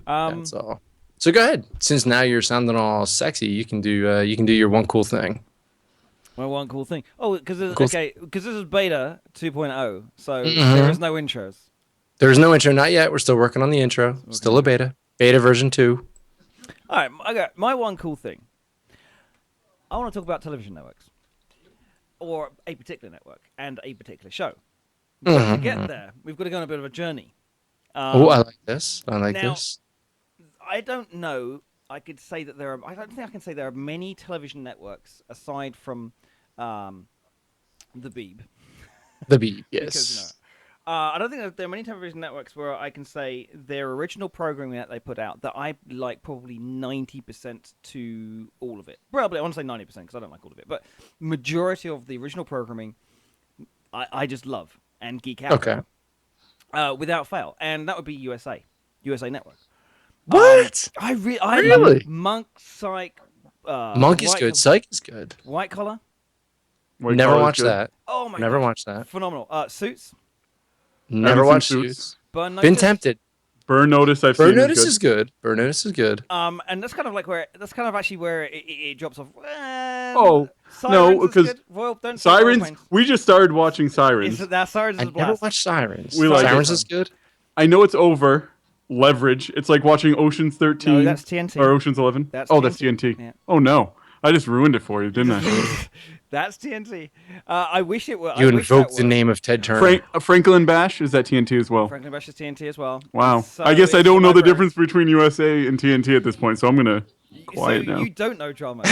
That's all. So go ahead. Since now you're sounding all sexy, you can do your one cool thing. Well, one cool thing. Oh, because Cool. because this is beta 2.0, so there is Mm-hmm. no intros. There's no intro, not yet. We're still working on the intro. So we're Still gonna a do. beta. Beta version 2. All right, okay. My one cool thing. I want to talk about television networks, or a particular network and a particular show. But to get Mm-hmm. there, we've got to go on a bit of a journey. Oh, I Um, like this. I like Now, this. I don't know. I could say that there are. I don't think I can say there are many television networks aside from um, the Beeb, The beat, because yes. I don't think that there are many television networks where I can say their original programming that they put out that I like probably 90% to all of it. Probably I want to say 90% because I don't like all of it, but majority of the original programming I just love and geek out Okay. over without fail, and that would be USA Network. What? I love Really? Monk, Psych, Monk is good. Psych is good. White Collar. White Never collar is watched good. that. Oh my Never gosh, watched that. phenomenal. Suits, I Never haven't seen watched Suits. Suits. Burn Been Notice. tempted. Burn Notice I've Burn seen is Notice good. is good. Burn Notice is good. And that's kind of like where that's kind of actually where it drops off. Oh no, Sirens is because good. Royal, don't say Royal Sirens. Pains. We just started watching Is Sirens. that Sirens is I a never blast. watched Sirens. We like it. Sirens Fun. is good. I know it's over. Leverage. It's like watching Ocean's No, 13 that's TNT. or Ocean's 11. That's Oh, that's TNT. TNT. Yeah. Oh no, I just ruined it for you, didn't I? That's TNT. I wish it were. I You wish that invoked the were. name of Ted Turner. Franklin Bash is that TNT as well. Franklin Bash is TNT as well. Wow. I So guess I it's the don't know the librarians. difference between USA and TNT at this point, so I'm gonna So quiet you now. don't know drama.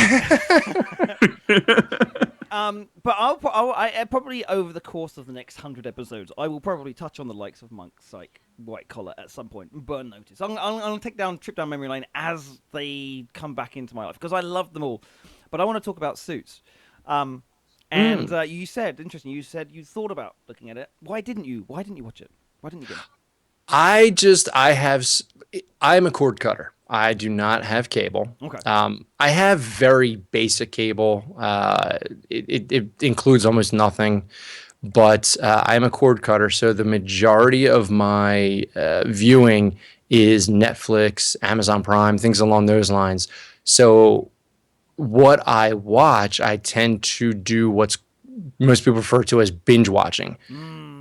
But probably over the course of the next 100 episodes, I will probably touch on the likes of Monk, Psych, White Collar at some point, and Burn Notice. I'm gonna trip down memory lane as they come back into my life because I love them all. But I want to talk about Suits. And Mm. you said interesting. You said you thought about looking at it. Why didn't you? Why didn't you watch it? Why didn't you get it? I'm a cord cutter. I do not have cable. Okay. I have very basic cable. It includes almost nothing, but I'm a cord cutter. So the majority of my viewing is Netflix, Amazon Prime, things along those lines. So what I watch, I tend to do what's most people refer to as binge watching.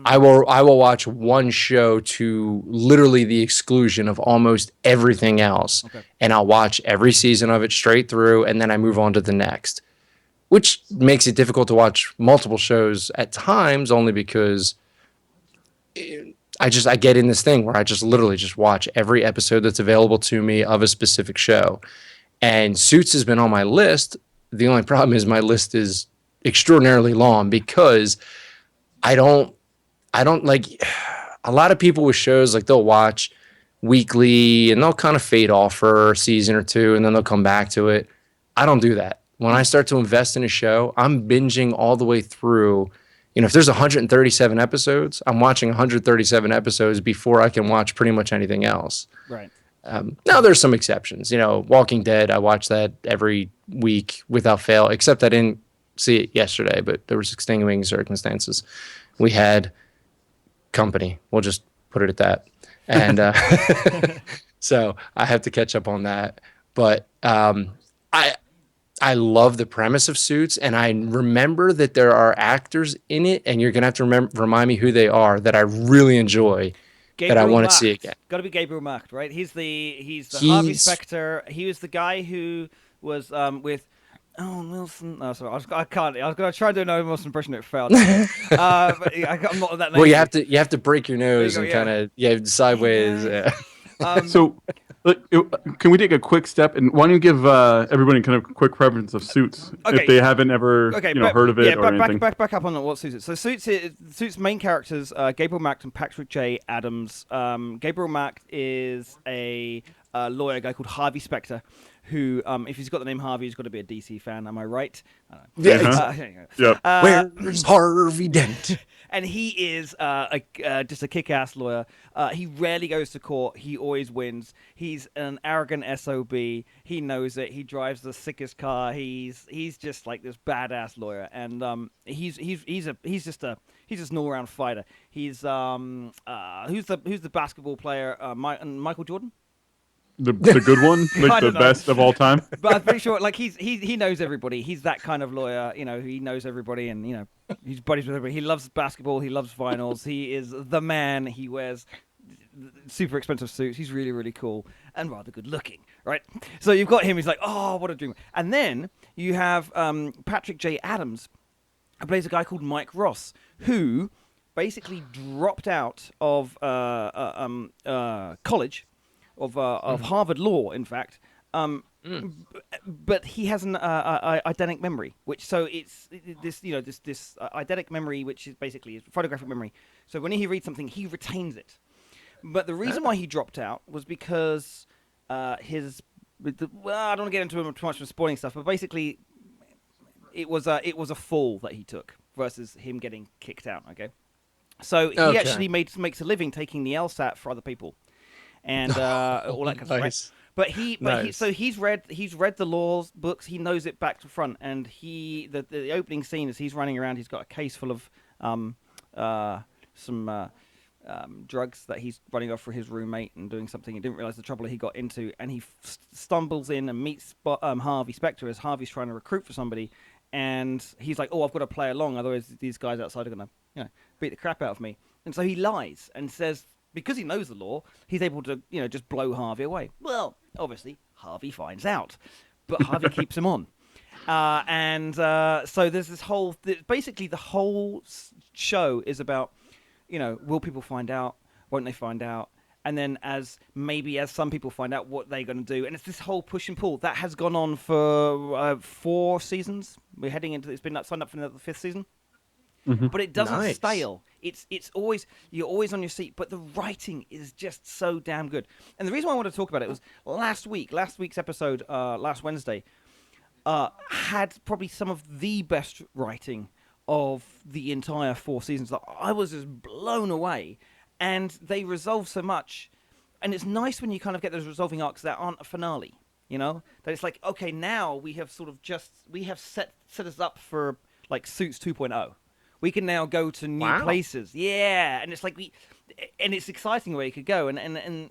I will watch one show to literally the exclusion of almost everything else, Okay. and I'll watch every season of it straight through, and then I move on to the next, which makes it difficult to watch multiple shows at times, only because I get in this thing where I just literally just watch every episode that's available to me of a specific show. And Suits has been on my list. The only problem is my list is extraordinarily long because I don't I don't like a lot of people with shows like they'll watch weekly and they'll kind of fade off for a season or two and then they'll come back to it. I don't do that. When I start to invest in a show, I'm binging all the way through. If there's 137 episodes, I'm watching 137 episodes before I can watch pretty much anything else. Right. Now there's some exceptions. Walking Dead, I watch that every week without fail, except I didn't see it yesterday, but there was extenuating circumstances. We had company. We'll just put it at that. And so I have to catch up on that. But I I love the premise of Suits, and I remember that there are actors in it, and you're gonna have to remind me who they are that I really enjoy that I Gabriel want to see Macht. again. Got to be Gabriel Macht, right? He's the Harvey He's Specter. He was the guy who was with Owen Wilson. Oh, sorry, I can't. I was gonna try to do an Owen Wilson impression. It failed. But I'm not that well, you lazy. have to break your There you nose go. and Yeah. kind of Hey sideways. guys. Um, So, can we take a quick step and why don't you give everybody kind of a quick preference of Suits Okay. if they haven't ever Okay, heard of it yeah, or anything? back up on what Suits is. So Suits main characters, Gabriel Macht and Patrick J. Adams. Gabriel Macht is a lawyer, guy called Harvey Specter, who, if he's got the name Harvey, he's got to be a DC fan. Am I right? I don't know. Yeah, Uh-huh. There you go. Yep. where's Harvey Dent? And he is just a kick-ass lawyer. He rarely goes to court. He always wins. He's an arrogant SOB. He knows it. He drives the sickest car. He's just like this badass lawyer, and he's just an all-around fighter. He's who's the basketball player? Michael Jordan. The good one, I like the don't know. best of all time. But I'm pretty sure, like he knows everybody. He's that kind of lawyer, he knows everybody, and he's buddies with everybody. He loves basketball. He loves finals. He is the man. He wears super expensive suits. He's really, really cool and rather good looking, right? So you've got him. He's like, oh, what a dream. And then you have Patrick J. Adams, who plays a guy called Mike Ross, who basically dropped out of college, of Harvard Law, in fact. But he has an eidetic memory, which so it's this eidetic memory, which is basically photographic memory. So when he reads something, he retains it. But the reason why he dropped out was because I don't want to get into too much of spoiling stuff, but basically it was a fall that he took versus him getting kicked out. Okay, so he actually makes a living taking the LSAT for other people, and all that kind of stuff. Nice. But Nice. he's read the laws books. He knows it back to front, and the opening scene is he's running around. He's got a case full of some drugs that he's running off for his roommate and doing something. He didn't realize the trouble he got into, and he stumbles in and meets Harvey Specter as Harvey's trying to recruit for somebody, and he's like, "Oh, I've got to play along, otherwise these guys outside are gonna beat the crap out of me." And so he lies and says, because he knows the law, he's able to just blow Harvey away. Well, obviously Harvey finds out, but Harvey keeps him on. So there's this whole basically the whole show is about will people find out, won't they find out, and then as some people find out, what they're going to do. And it's this whole push and pull that has gone on for 4 seasons. We're heading into it's been signed up for the 5th season. Mm-hmm. But it doesn't Nice. stale. It's always you're always on your seat. But the writing is just so damn good. And the reason why I want to talk about it was last week's episode, last Wednesday, had probably some of the best writing of the entire 4 seasons. I was just blown away, and they resolve so much. And it's nice when you kind of get those resolving arcs that aren't a finale. That it's like, okay, now we have set us up for like Suits 2.0. We can now go to new places. Yeah, and it's like and it's exciting where you could go. And I don't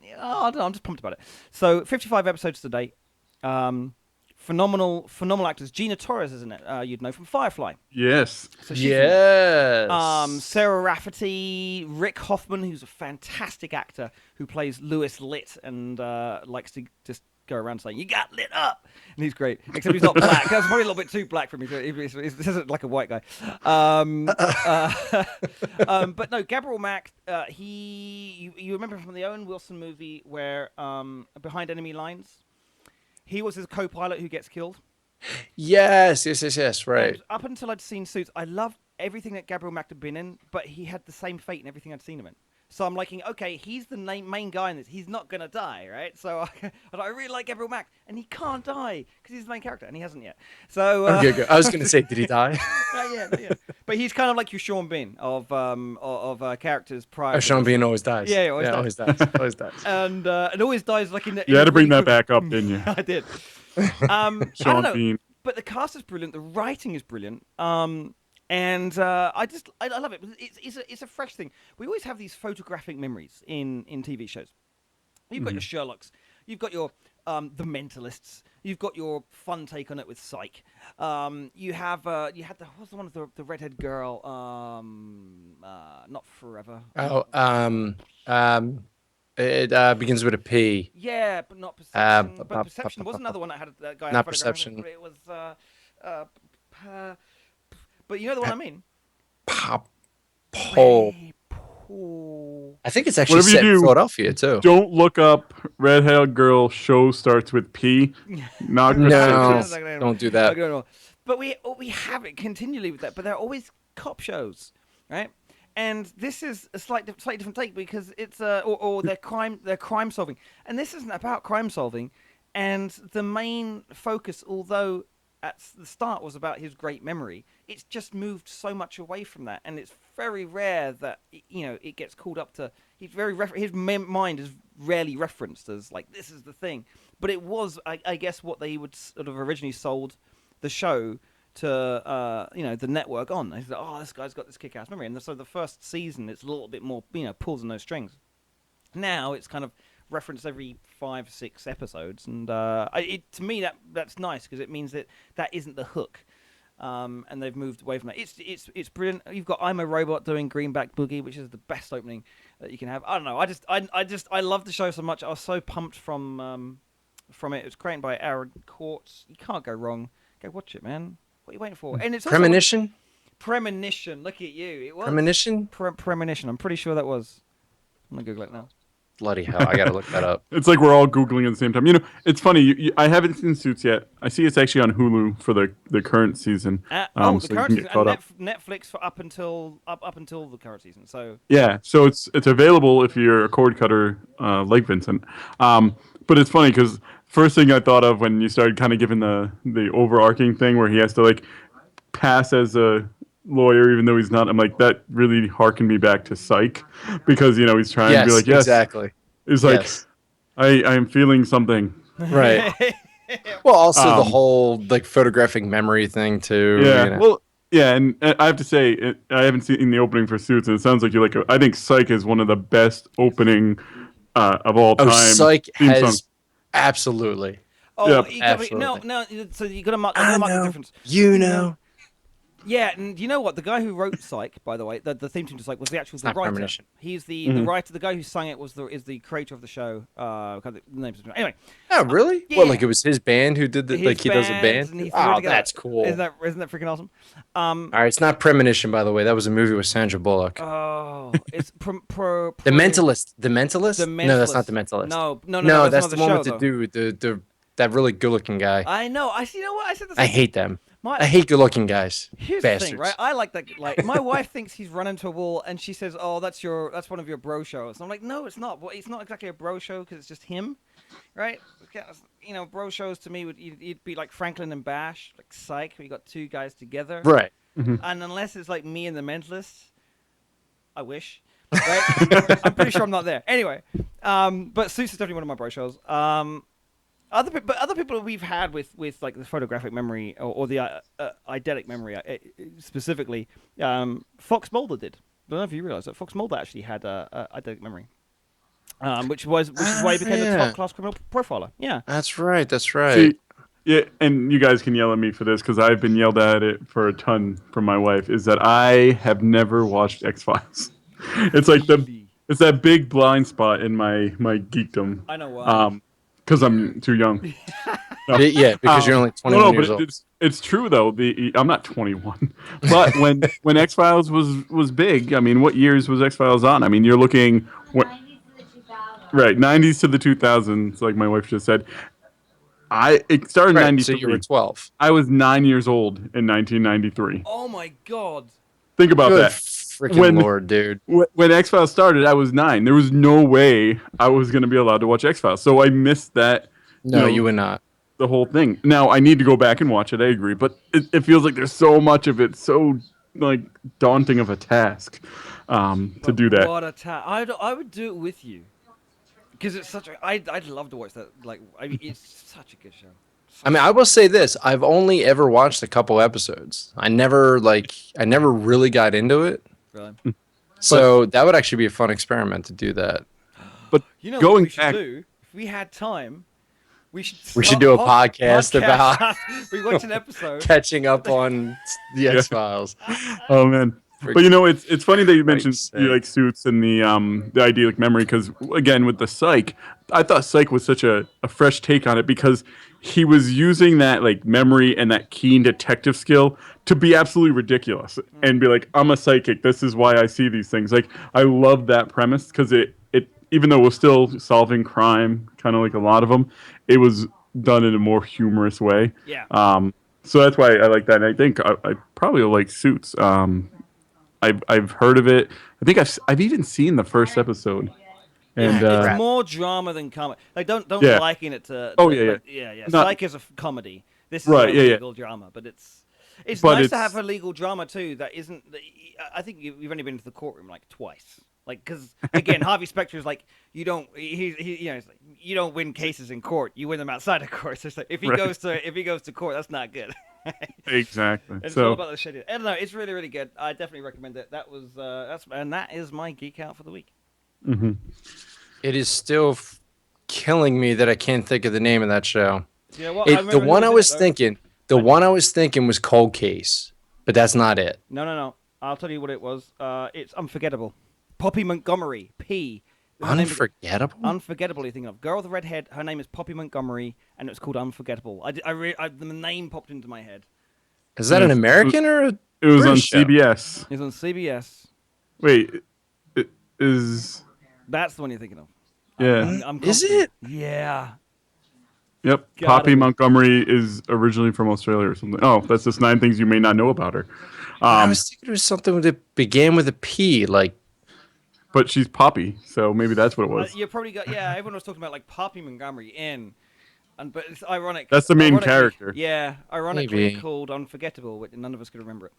know, I'm just pumped about it. So 55 episodes today. Phenomenal actors. Gina Torres, isn't it? You'd know from Firefly. Yes. So she's Yes. Sarah Rafferty, Rick Hoffman, who's a fantastic actor who plays Lewis Litt and likes to just go around saying, "You got lit up," and he's great. Except he's not black. That's probably a little bit too black for me. This isn't like a white guy. But no, Gabriel Mack. You remember from the Owen Wilson movie where Behind Enemy Lines, he was his co-pilot who gets killed. Yes. Right. And up until I'd seen Suits, I loved everything that Gabriel Mack had been in, but he had the same fate in everything I'd seen him in. So I'm like, okay, he's the main guy in this. He's not going to die, right? So I really like Gabriel Mack, and he can't die because he's the main character, and he hasn't yet. So Okay, good. I was going to say, did he die? yeah. But he's kind of like your Sean Bean of characters prior. Oh, Sean Bean always dies. Yeah, always dies. Always dies. And always dies like in the. You had to bring that back up, didn't you? I did. I don't Sean know, Bean. but the cast is brilliant. The writing is brilliant. And I love it. It's a fresh thing. We always have these photographic memories in TV shows. You've got your Sherlocks. You've got your The Mentalists. You've got your fun take on it with Psych. You had what's the one with the redhead girl? Not Forever. It begins with a P. Yeah, but not Perception. But pa- Perception pa- was pa- another one that had that guy. Not had a photograph. Perception. It was. But you know the one I mean. Pole. Paul. I think it's actually Whatever you set in do, Philadelphia too. Don't look up redhead girl show starts with P. Not No, Perception. don't do that. No. But we have it continually with that. But they're always cop shows, right? And this is a slightly different take because it's or they're crime solving, and this isn't about crime solving. And the main focus, although at the start was about his great memory, it's just moved so much away from that, and it's very rare that it gets called up to. His mind is rarely referenced as like this is the thing, but it was, I guess, what they would sort of originally sold the show to the network on. They said, "Oh, this guy's got this kick-ass memory," and so the first season it's a little bit more pulls on those strings. Now it's kind of reference every 5-6 episodes, and to me that's nice because it means that isn't the hook. And they've moved away from that. It's brilliant. You've got I'm a Robot doing Greenback Boogie, which is the best opening that you can have. I don't know. I love the show so much. I was so pumped from it. It was created by Aaron Courts. You can't go wrong. Go watch it, man. What are you waiting for? And it's also Premonition. Premonition. Look at you. It was Premonition. Premonition. I'm pretty sure that was. I'm gonna Google it now. Bloody hell! I gotta look that up. It's like we're all Googling at the same time. You know, it's funny. I haven't seen Suits yet. I see it's actually on Hulu for the current season. The so current you can season, get caught up. Netflix for up until the current season. So Yeah, so it's available if you're a cord cutter like Vincent. But it's funny because first thing I thought of when you started kind of giving the overarching thing where he has to like pass as a lawyer even though he's not, I'm like, that really harkened me back to Psych because he's trying to be like, yes, exactly. It's like, Yes. I'm feeling something. Right. Well, also the whole like photographic memory thing too. Yeah. Well, yeah, and I have to say, I haven't seen the opening for Suits, and it sounds like you like. I think Psych is one of the best opening of all time. Oh, Psych theme has song. absolutely. Oh, Yep. Absolutely. no. So you got to mark the difference. You know. Yeah, and you know what? The guy who wrote Psych, by the way, the theme tune to Psych was the not writer. Premonition. He's the writer. The guy who sang it is the creator of the show. The name's anyway. Oh, really? Yeah. Well, like it was his band who did the His like he does a bands, band. and he threw it Oh, together. that's cool. Isn't that freaking awesome? All right, it's not Premonition, by the way. That was a movie with Sandra Bullock. Oh, it's The Mentalist. The Mentalist? The No, that's not Mentalist. The Mentalist. No, that's another the one show, with the though. dude, that really good-looking guy. I know. You know what? I said the I same hate them. My- I hate good-looking guys. Here's Bastards. the thing, right? I like that. Like, my wife thinks he's run into a wall, and she says, "Oh, that's one of your bro shows." I'm like, "No, it's not. Well, it's not exactly a bro show because it's just him, right? Bro shows to me you'd be like Franklin and Bash, like Psych, where you got two guys together, Right. And unless it's like me and the Mentalist, I wish. Right? I'm pretty sure I'm not there. Anyway, but Suits is definitely one of my bro shows. Other people we've had with like the photographic memory or the eidetic memory specifically, Fox Mulder did. I don't know if you realize that Fox Mulder actually had eidetic memory, which is why he became a top class criminal profiler. Yeah, That's right. See, yeah, and you guys can yell at me for this because I've been yelled at it for a ton from my wife. Is that I have never watched X-Files. It's like it's that big blind spot in my geekdom. I know why. Because I'm too young. No. Yeah, because you're only 21 years old. It's true though. I'm not 21, but when X Files was big, I mean, what years was X Files on? I mean, you're looking 90s to the 2000s. right 90s to the 2000s, like my wife just said. It started in Right, 93. so you were 12. I was 9 years old in 1993. Oh my god. Think about Good that. freaking lord, dude. When X Files started, I was 9. There was no way I was going to be allowed to watch X Files, so I missed that. No, you would not. The whole thing. Now I need to go back and watch it. I agree, but it feels like there's so much of it, so like daunting of a task to do that. What a I would do it with you because it's such a. I'd love to watch that. Like, I mean, it's such a good show. I mean, I will say this: I've only ever watched a couple episodes. I never really got into it. Really? So that would actually be a fun experiment to do that. But You know going what we should back, do if we had time. We should do a podcast about we watch an episode. catching up on the X Files. oh man. But it's funny that you mentioned Christ's you like Suits and the idyllic memory because again with the Psych, I thought Psych was such a fresh take on it because he was using that like memory and that keen detective skill to be absolutely ridiculous and be like, I'm a psychic. This is why I see these things. Like I love that premise because it even though it was still solving crime, kind of like a lot of them, it was done in a more humorous way. Yeah. So that's why I like that. And I think I probably will like Suits. I've heard of it. I think I've even seen the first episode. And it's more drama than comedy. Like, don't Yeah. liken it to. Oh, yeah. yeah. Not- Psych is a comedy. This is Right, a yeah. legal drama, but it's But nice to it's- have a legal drama too. That isn't. I think you've only been to the courtroom like twice. Like, because again, Harvey Specter is like, you don't. It's like, you don't win cases in court. You win them outside of court. So it's like, if he Right. goes to court, that's not good. exactly. It's So all about the shit. I don't know. It's really, really good. I definitely recommend it. That was that is my geek out for the week. mhm. It is still killing me that I can't think of the name of that show. Yeah, well, I The remember who one I in it, was though. thinking, the one I was thinking was Cold Case, but that's not it. No. I'll tell you what it was. It's Unforgettable. Poppy Montgomery. P. Her name is Unforgettable. Unforgettable. You're thinking of girl with the red head. Her name is Poppy Montgomery, and it's called Unforgettable. The name popped into my head. Is that an Yes. American or a It was on British show? CBS. It's on CBS. Wait, it is. That's the one you're thinking of. Yeah. I'm Is confident. it? Yeah. Yep. Got Poppy it. Montgomery is originally from Australia or something. Oh, that's just 9 things you may not know about her. I was thinking it was something that began with a P, like But she's Poppy, so maybe that's what it was. You probably got everyone was talking about like Poppy Montgomery but it's ironic. That's the main Ironically- character. Yeah, ironically Maybe. called Unforgettable, but none of us could remember it.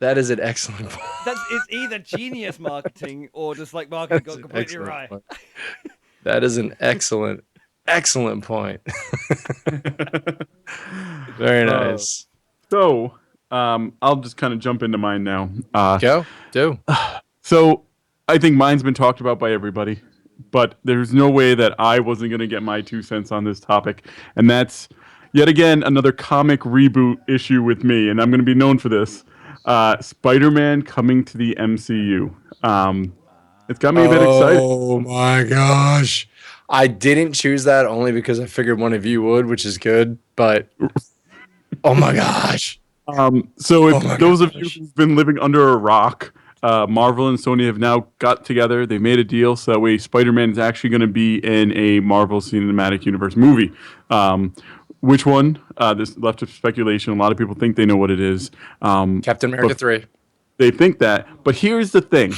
that is an excellent point. It's either genius marketing or just like marketing That's got an completely excellent right. point. That is an excellent point. Very nice. So, I'll just kind of jump into mine now. Do. So, I think mine's been talked about by everybody, but there's no way that I wasn't going to get my 2 cents on this topic. And that's, yet again, another comic reboot issue with me, and I'm going to be known for this. Spider-Man coming to the MCU. It's got me a bit excited. Oh my gosh. I didn't choose that only because I figured one of you would, which is good, but oh my gosh. So, if Oh my those of gosh. you who've been living under a rock, Marvel and Sony have now got together. They made a deal so that way Spider-Man is actually going to be in a Marvel Cinematic Universe movie. Which one? This left to speculation. A lot of people think they know what it is. Captain America but 3. They think that. But here's the thing.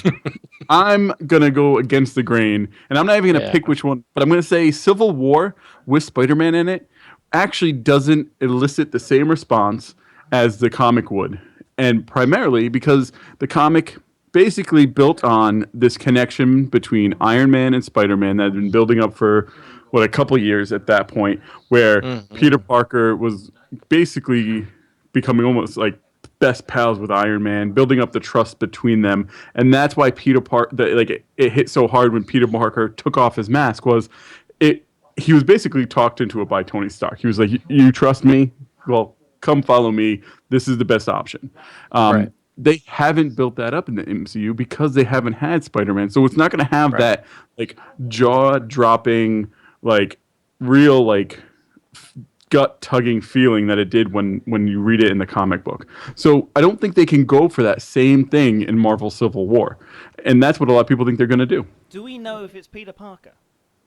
I'm going to go against the grain, and I'm not even going to Yeah. pick which one, but I'm going to say Civil War with Spider-Man in it actually doesn't elicit the same response as the comic would. And primarily because the comic basically built on this connection between Iron Man and Spider-Man that had been building up for, a couple years at that point, where Peter Parker was basically becoming almost like best pals with Iron Man, building up the trust between them. And that's why Peter Parker, it hit so hard when Peter Parker took off his mask he was basically talked into it by Tony Stark. He was like, you trust me? Well, come follow me. This is the best option. Right. They haven't built that up in the MCU because they haven't had Spider-Man. So it's not going to have that like jaw-dropping, like real like gut-tugging feeling that it did when you read it in the comic book. So I don't think they can go for that same thing in Marvel Civil War. And that's what a lot of people think they're going to do. Do we know if it's Peter Parker?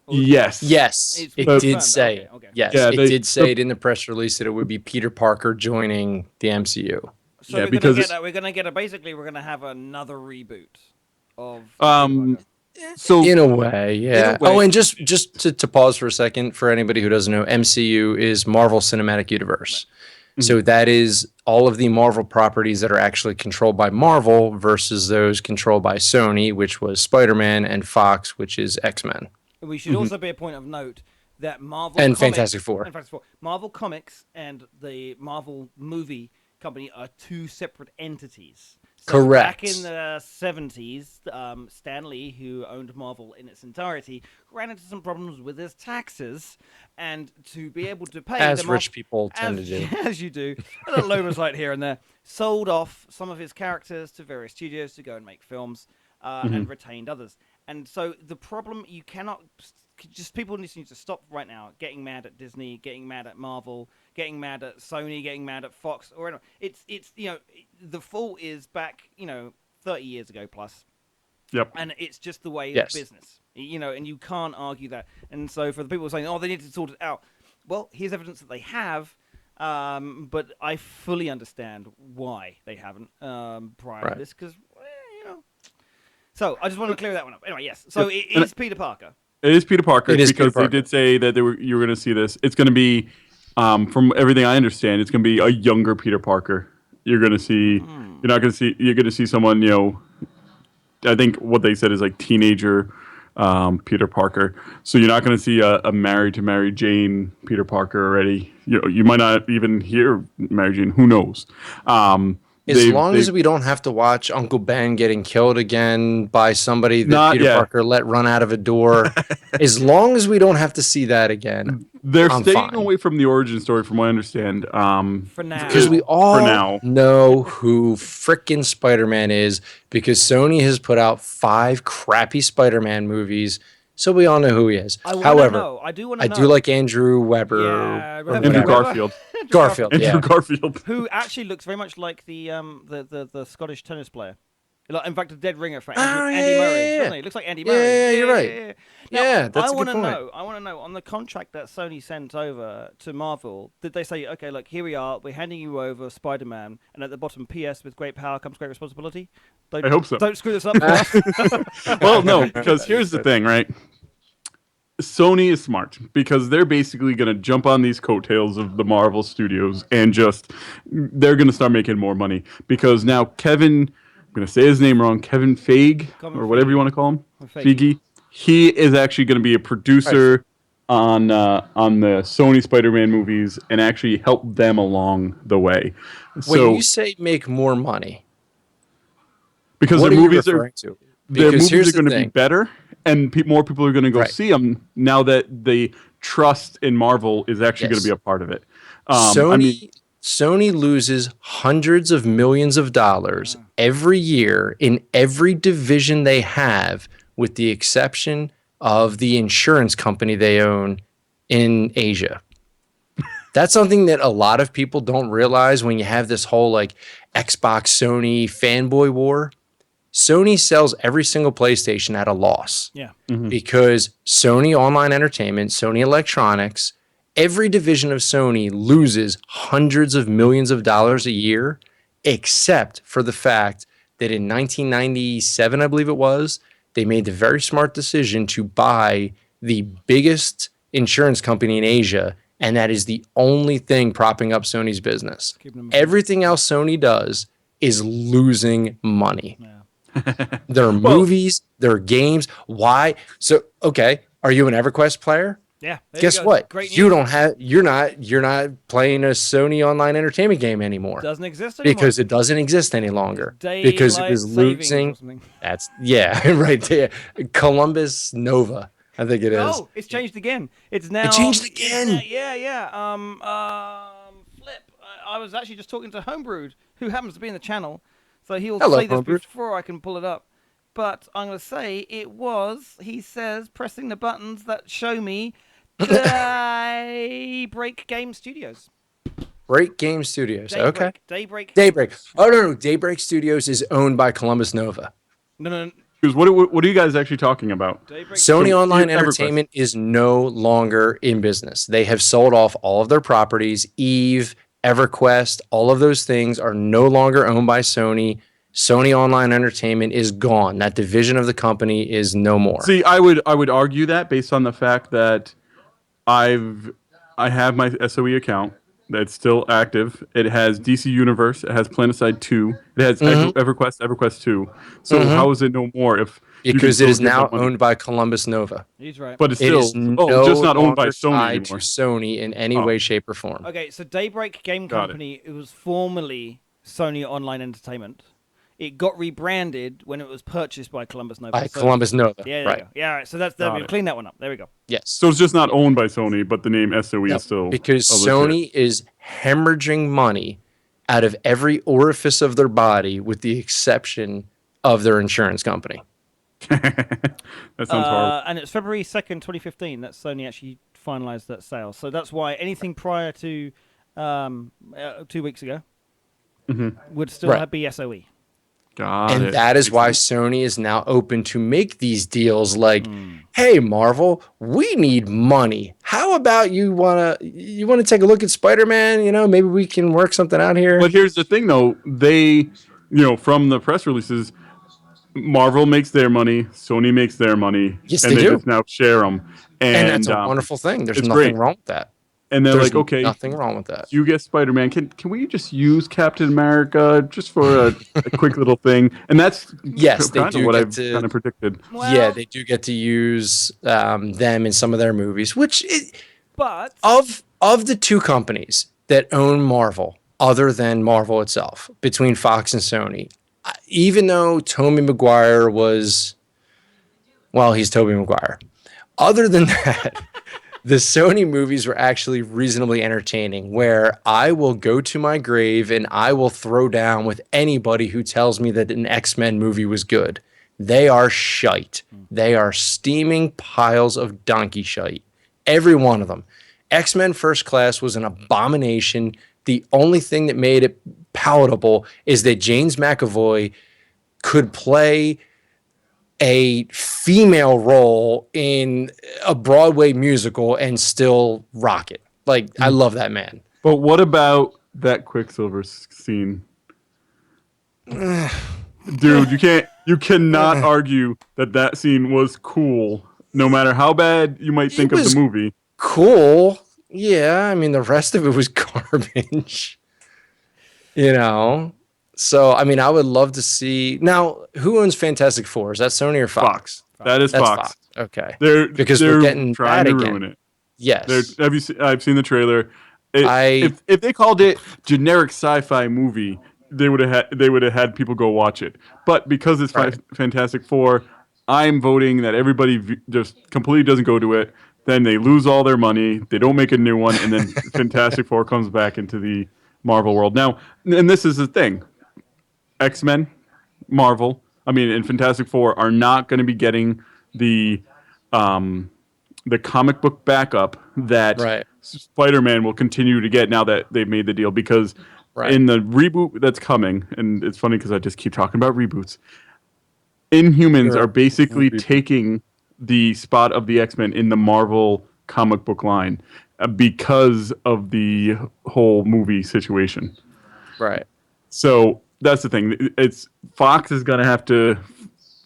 Yes. Yes, It's it confirmed. did say. Okay. Yes, Yeah, it they- did say it in the press release that it would be Peter Parker joining the MCU. So Yeah, we're because we're gonna have another reboot of Um, Peter Parker. So In a way, yeah. In a way- Oh, and just to pause for a second, for anybody who doesn't know, MCU is Marvel Cinematic Universe. So that is all of the Marvel properties that are actually controlled by Marvel versus those controlled by Sony, which was Spider-Man, and Fox, which is X-Men. We should also be a point of note that Marvel And Comics, Fantastic Four. and Fantastic Four, Marvel Comics and the Marvel movie company are two separate entities. So Correct. Back in the 70s, Stan Lee, who owned Marvel in its entirety, ran into some problems with his taxes, and to be able to pay As them rich off, people tend to do. as you do, a little oversight here and there, sold off some of his characters to various studios to go and make films, and retained others. And so the problem, you cannot just people need to stop right now getting mad at Disney, getting mad at Marvel, getting mad at Sony, getting mad at Fox, or anyone. It's the fault is back 30 years ago plus, Yep. and it's just the way Yes. of business, and you can't argue that. And so for the people saying, oh, they need to sort it out, well, here's evidence that they have. But I fully understand why they haven't prior to Right. this, because So I just wanted to clear that one up. Anyway, yes. So it And is Peter Parker. It is Peter Parker It is because Peter Parker. they did say that you were going to see this. It's going to be, from everything I understand, it's going to be a younger Peter Parker. You're going to see. You're not going to see. You're going to see someone. I think what they said is like teenager Peter Parker. So you're not going to see a married to Mary Jane Peter Parker already. You might not even hear Mary Jane. Who knows? As long as we don't have to watch Uncle Ben getting killed again by somebody that Peter Parker let run out of a door, as long as we don't have to see that again, they're I'm staying fine. away from the origin story, from what I understand. For now. Because we all For now. know who frickin' Spider-Man is, because Sony has put out 5 crappy Spider-Man movies, so we all know who he is. However, I do want to know. I do like Andrew Weber. Yeah, or Andrew whatever. Garfield. Garfield, yeah. Andrew Garfield. Who actually looks very much like the Scottish tennis player. Like, in fact, a dead ringer for Andy Murray. Doesn't he? It looks like Andy Murray. Yeah, you're right. Now, Yeah, that's I a want good to point. know. I want to know on the contract that Sony sent over to Marvel. Did they say, okay, look, here we are. We're handing you over Spider-Man, and at the bottom, P.S. With great power comes great responsibility. I hope so. Don't screw this up for us. Well, no, because here's the thing, right? Sony is smart because they're basically going to jump on these coattails of the Marvel Studios and they're going to start making more money because now I'm going to say his name wrong, Kevin Feige or whatever you want to call him, Feige. He is actually going to be a producer on the Sony Spider-Man movies and actually help them along the way. When you say make more money, because what their are you movies referring to? their Because movies are going to be better, and more people are going to go see them now that the trust in Marvel is actually going to be a part of it. Sony loses hundreds of millions of dollars every year in every division they have, with the exception of the insurance company they own in Asia. That's something that a lot of people don't realize when you have this whole like Xbox Sony fanboy war. Sony sells every single PlayStation at a loss. Yeah. Because Sony Online Entertainment, Sony Electronics, every division of Sony loses hundreds of millions of dollars a year, except for the fact that in 1997, I believe it was, they made the very smart decision to buy the biggest insurance company in Asia, and that is the only thing propping up Sony's business. Everything else Sony does is losing money. Yeah. Their movies, their games. Why? So, okay, are you an EverQuest player? Yeah. Guess what? You're not playing a Sony Online Entertainment game anymore. Doesn't exist anymore. Because it doesn't exist any longer. Because it was losing. That's right there. Columbus Nova, I think it is. Oh, it's changed again. It changed again. Yeah. Flip. I was actually just talking to Homebrewed, who happens to be in the channel. So he'll say this before I can pull it up. But I'm going to say he says, pressing the buttons that show me Daybreak Game Studios. Break Game Studios. Okay. Daybreak. Oh, no. Daybreak Studios is owned by Columbus Nova. No. Because what are you guys actually talking about? Sony Online Entertainment is no longer in business. They have sold off all of their properties. Eve, EverQuest, all of those things are no longer owned by Sony. Sony Online Entertainment is gone. That division of the company is no more. See, I would argue that based on the fact that I have my SOE account that's still active. It has DC Universe. It has Planetside 2. It has EverQuest 2. So how is it no more because it is now owned by Columbus Nova. He's right. But it's still just not owned by Sony anymore. To Sony in any way, shape, or form. Okay, so Daybreak Game Company, it was formerly Sony Online Entertainment. It got rebranded when it was purchased by Columbus Nova. By Columbus Nova, yeah, right. Yeah, right. So we've cleaned that one up. There we go. Yes. So it's just not owned by Sony, but the name SOE is still... Because Sony is hemorrhaging money out of every orifice of their body with the exception of their insurance company. That sounds horrible. And it's February 2nd, 2015 that Sony actually finalized that sale. So that's why anything prior to 2 weeks ago would still be SOE. And that is why Sony is now open to make these deals like, hey, Marvel, we need money. How about you wanna take a look at Spider-Man? Maybe we can work something out here. But here's the thing, though. They, from the press releases, Marvel makes their money, Sony makes their money, yes, and they they do. just now share them. And that's a wonderful thing. There's nothing wrong with that. And they're like, okay, nothing wrong with that. You get Spider-Man. Can we just use Captain America just for a quick little thing? And that's kind of what I've kind of predicted. Well, yeah, they do get to use them in some of their movies. Of the two companies that own Marvel, other than Marvel itself between Fox and Sony. Even though Tobey Maguire was, well, he's Tobey Maguire. Other than that, the Sony movies were actually reasonably entertaining, where I will go to my grave and I will throw down with anybody who tells me that an X-Men movie was good. They are shite. They are steaming piles of donkey shite. Every one of them. X-Men First Class was an abomination. The only thing that made it palatable is that James McAvoy could play a female role in a Broadway musical and still rock it. Like, I love that man. But what about that Quicksilver scene? Dude, you cannot argue that scene was cool, no matter how bad you might think of the movie. Cool. Yeah, I mean, the rest of it was garbage. You know? So, I mean, I would love to see. Now, who owns Fantastic Four? Is that Sony or Fox? That is That's Fox. Okay. Because we're they're getting trying that to again. ruin it. Yes. I've seen the trailer. If they called it generic sci-fi movie, they would have had people go watch it. But because it's Right. Fantastic Four, I'm voting that everybody just completely doesn't go to it. Then they lose all their money. They don't make a new one, and then Fantastic Four comes back into the Marvel world. Now, and this is the thing: X-Men, Marvel, and Fantastic Four are not going to be getting the comic book backup that Right. Spider-Man will continue to get now that they've made the deal, because Right. in the reboot that's coming, and it's funny because I just keep talking about reboots, Inhumans Sure. are basically taking the spot of the X-Men in the Marvel comic book line because of the whole movie situation. Right. So that's the thing. It's Fox is going to have to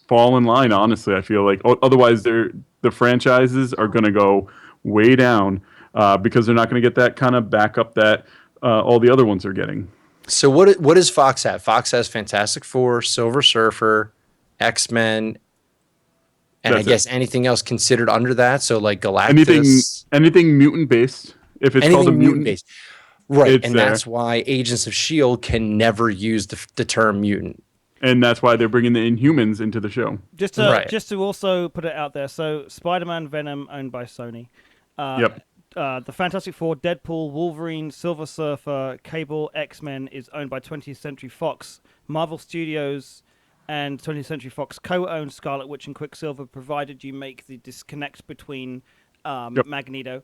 fall in line. Honestly, I feel like otherwise, the franchises are going to go way down because they're not going to get that kind of backup that all the other ones are getting. So what does Fox have? Fox has Fantastic Four, Silver Surfer, X-Men, and That's I guess anything else considered under that. So like Galactus, anything mutant based. If it's called a anything mutant, based. Right. it's And there. that's why Agents of S.H.I.E.L.D. can never use the term mutant. And that's why they're bringing the Inhumans into the show. Just to also put it out there, so Spider-Man, Venom, owned by Sony. Yep. The Fantastic Four, Deadpool, Wolverine, Silver Surfer, Cable, X-Men is owned by 20th Century Fox. Marvel Studios and 20th Century Fox co-own Scarlet Witch and Quicksilver, provided you make the disconnect between Magneto.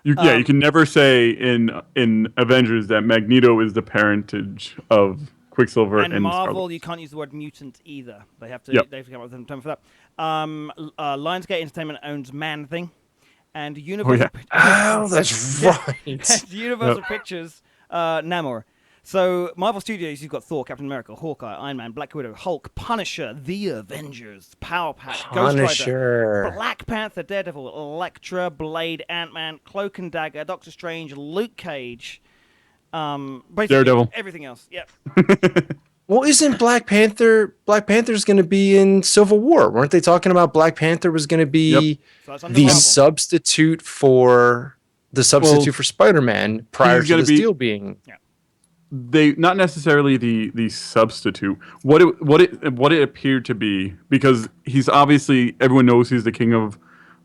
You can never say in Avengers that Magneto is the parentage of Quicksilver And Marvel, Scarlet. you can't use the word mutant either. They have to. Yep. They have to come up with a term for that. Lionsgate Entertainment owns Man Thing, and yeah. Universal. Oh, that's right. and Universal Pictures, Namor. So Marvel Studios, you've got Thor, Captain America, Hawkeye, Iron Man, Black Widow, Hulk, Punisher, The Avengers, Power Pack, Ghost Rider, Black Panther, Daredevil, Elektra, Blade, Ant-Man, Cloak and Dagger, Doctor Strange, Luke Cage. Basically Daredevil. everything else. Yep. Well, isn't Black Panther? Black Panther's going to be in Civil War. Weren't they talking about Black Panther was going to be So that's under the Marvel. substitute for Spider-Man prior to this deal being? They not necessarily the substitute. What it appeared to be, because he's obviously, everyone knows he's the king of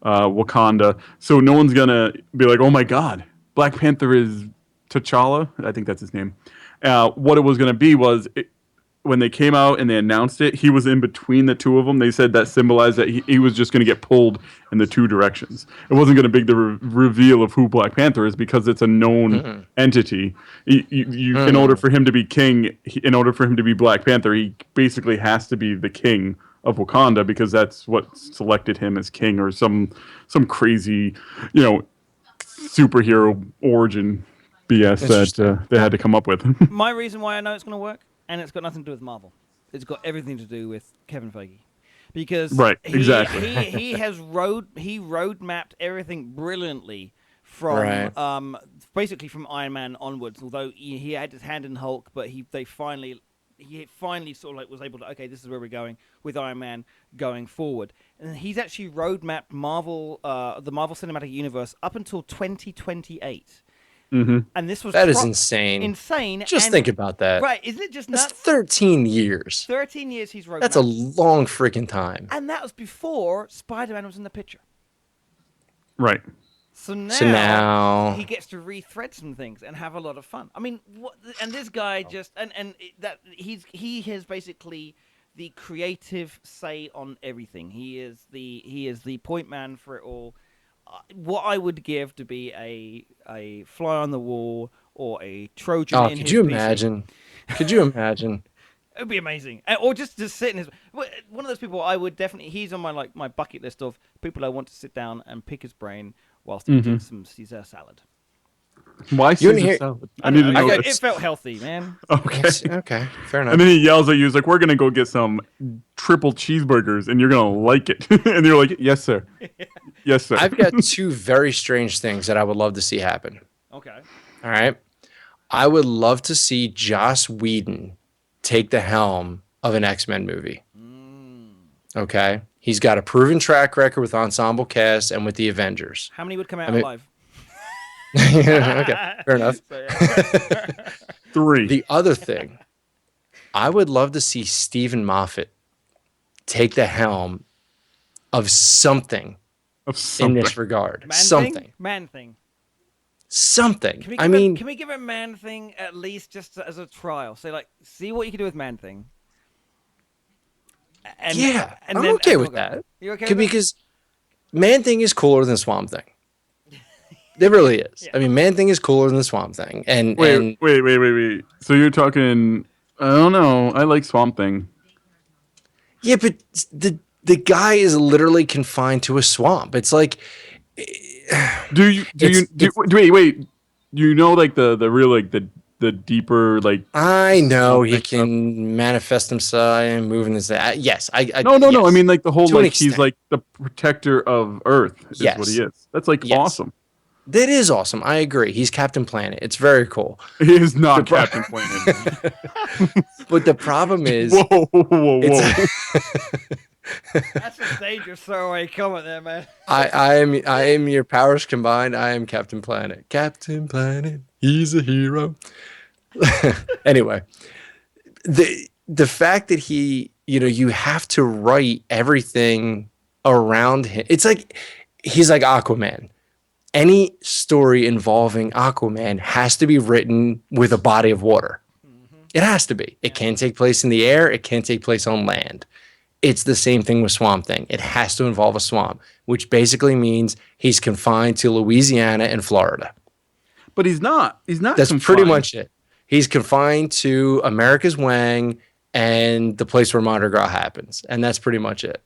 Wakanda, so no one's gonna be like, oh my god, Black Panther is T'Challa. I think that's his name. What it was gonna be was when they came out and they announced it, he was in between the two of them. They said that symbolized that he was just going to get pulled in the two directions. It wasn't going to be the reveal of who Black Panther is, because it's a known entity. In order for him to be king, in order for him to be Black Panther, he basically has to be the king of Wakanda, because that's what selected him as king, or some crazy, superhero origin BS that they had to come up with. My reason why I know it's going to work, and it's got nothing to do with Marvel. It's got everything to do with Kevin Feige, because he has road mapped everything brilliantly from basically from Iron Man onwards. Although he had his hand in Hulk, but he finally sort of like was able to, okay, this is where we're going with Iron Man going forward. And he's actually road mapped the Marvel Cinematic Universe up until 2028. And this was That is insane. insane. Just and, think about that. Right? Isn't it just That's nuts? 13 years. 13 years he's wrote. That's a long freaking time. and that was before Spider-Man was in the picture. Right. So now he gets to rethread some things and have a lot of fun. I mean, and this guy just he has basically the creative say on everything. He is the point man for it all. What I would give to be a fly on the wall or a Trojan in his could you PC. imagine? Could you imagine? It'd be amazing, or just sit in his. One of those people I would definitely. He's on my bucket list of people I want to sit down and pick his brain whilst eating some Caesar salad. Why Caesar salad? I need to know. It felt healthy, man. Okay. Okay, fair enough. And then he yells at you, he's like, "We're gonna go get some triple cheeseburgers, and you're gonna like it." And you're like, "Yes, sir. Yes, sir." I've got two very strange things that I would love to see happen. Okay. All right. I would love to see Joss Whedon take the helm of an X-Men movie. Okay. He's got a proven track record with ensemble cast and with the Avengers. How many would come out alive? Okay, fair enough. 3. The other thing, I would love to see Stephen Moffat take the helm of something in this regard. Man thing. Something. Can we give a Man Thing at least just as a trial? Say see what you can do with Man Thing. And I'm okay with that. You okay? Because Man Thing is cooler than Swamp Thing. It really is. Yeah. I mean, Man Thing is cooler than Swamp Thing. And wait. So you're talking? I don't know. I like Swamp Thing. Yeah, but the guy is literally confined to a swamp. It's like. Wait? You know, like the real the deeper I know he can manifest himself and move in this. Yes, No. I mean, like the whole he's extent. like the protector of Earth. Is what he is. That's awesome. That is awesome. I agree. He's Captain Planet. It's very cool. He is not Captain Planet. But the problem is, whoa. That's a dangerous throwaway comment there, man. I am your powers combined. I am Captain Planet. Captain Planet. He's a hero. Anyway, the fact that you have to write everything around him. It's like he's like Aquaman. Any story involving Aquaman has to be written with a body of water. It has to be. It can't take place in the air. It can't take place on land. It's the same thing with Swamp Thing. It has to involve a swamp, which basically means he's confined to Louisiana and Florida. But he's not. He's not. That's pretty much it. He's confined to America's Wang and the place where Mardi Gras happens, and that's pretty much it.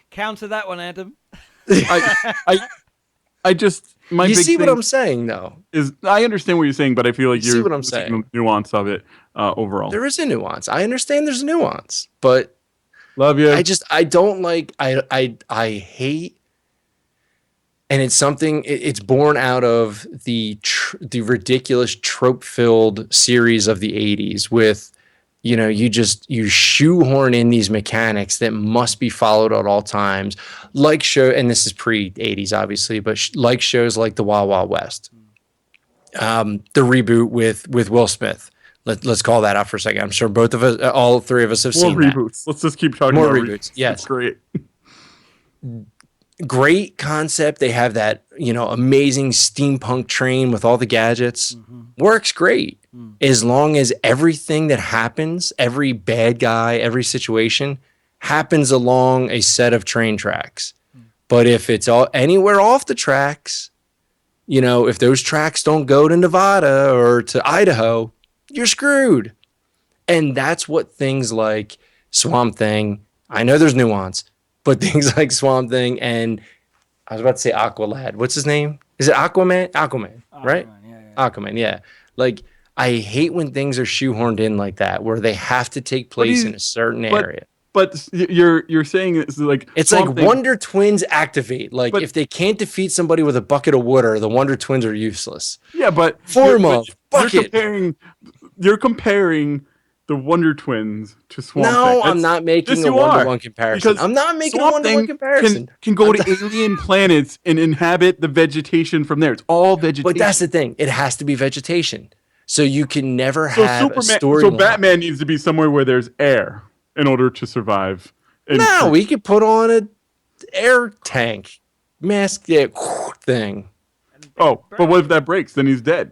Counter that one, Adam. I just you see what I'm saying, though. I understand what you're saying, but I feel like you're see what I'm saying. The nuance of it overall. There is a nuance. I understand there's a nuance, but love you. I don't like. I hate. And it's something. It's born out of the ridiculous trope-filled series of the '80s with, you shoehorn in these mechanics that must be followed at all times, and this is pre-'80s obviously, but like shows like the Wild Wild West, the reboot with Will Smith. Let's call that out for a second. I'm sure both of us, all three of us, have seen reboots. Let's just keep talking more about reboots. Yes, that's great. Great concept. They have that, amazing steampunk train with all the gadgets. Works great. As long as everything that happens, every bad guy, every situation happens along a set of train tracks. But if it's anywhere off the tracks, if those tracks don't go to Nevada or to Idaho, you're screwed. And that's what things like Swamp Thing, I know there's nuance, but things like Swamp Thing and I was about to say Aqualad. What's his name? Is it Aquaman? Aquaman, right? Yeah. Aquaman, yeah. Like, I hate when things are shoehorned in like that, where they have to take place in a certain area. But you're saying it's like Wonder Twins activate. Like, if they can't defeat somebody with a bucket of water, the Wonder Twins are useless. Yeah, but bucket. You're comparing the Wonder Twins to Swamp Thing. No, I'm not making Yes, a you one-to-one are. comparison. Because I'm not making a Swamp one-to-one Thing comparison. can go to alien planets and inhabit the vegetation from there. It's all vegetation. But that's the thing. It has to be vegetation. So you can never So have a Superman, story. so Batman needs to be somewhere where there's air in order to survive. No, we could put on a air tank mask thing. Oh, but what if that breaks? Then he's dead.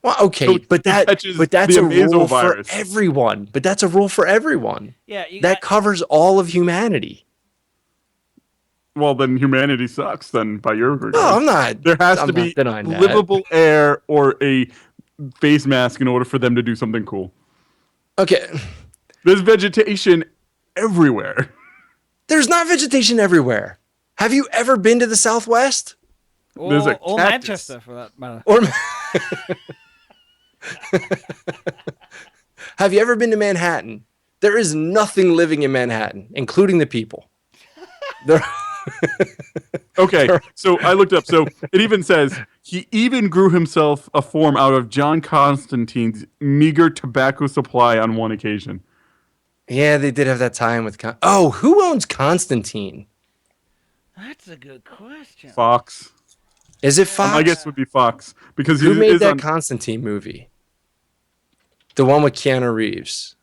Well, okay, So but he catches that's the a rule for amazovirus. everyone. But that's a rule for everyone. Yeah, That covers all of humanity. Well, then humanity sucks. Then by your regard, No, I'm not. there has I'm to not be denying that. livable air or a face mask in order for them to do something cool. Okay, There's vegetation everywhere. there's not vegetation everywhere. Have you ever been to the Southwest? There's a or cactus. Manchester, for that matter. Or have you ever been to Manhattan? There is nothing living in Manhattan, including the people. There- Okay, so I looked up. So it even says he even grew himself a form out of John Constantine's meager tobacco supply on one occasion. yeah, they did have that time with. Who owns Constantine? That's a good question. Fox. Is it Fox? I guess it would be Fox because Who he made is that on. Constantine movie? The one with Keanu Reeves.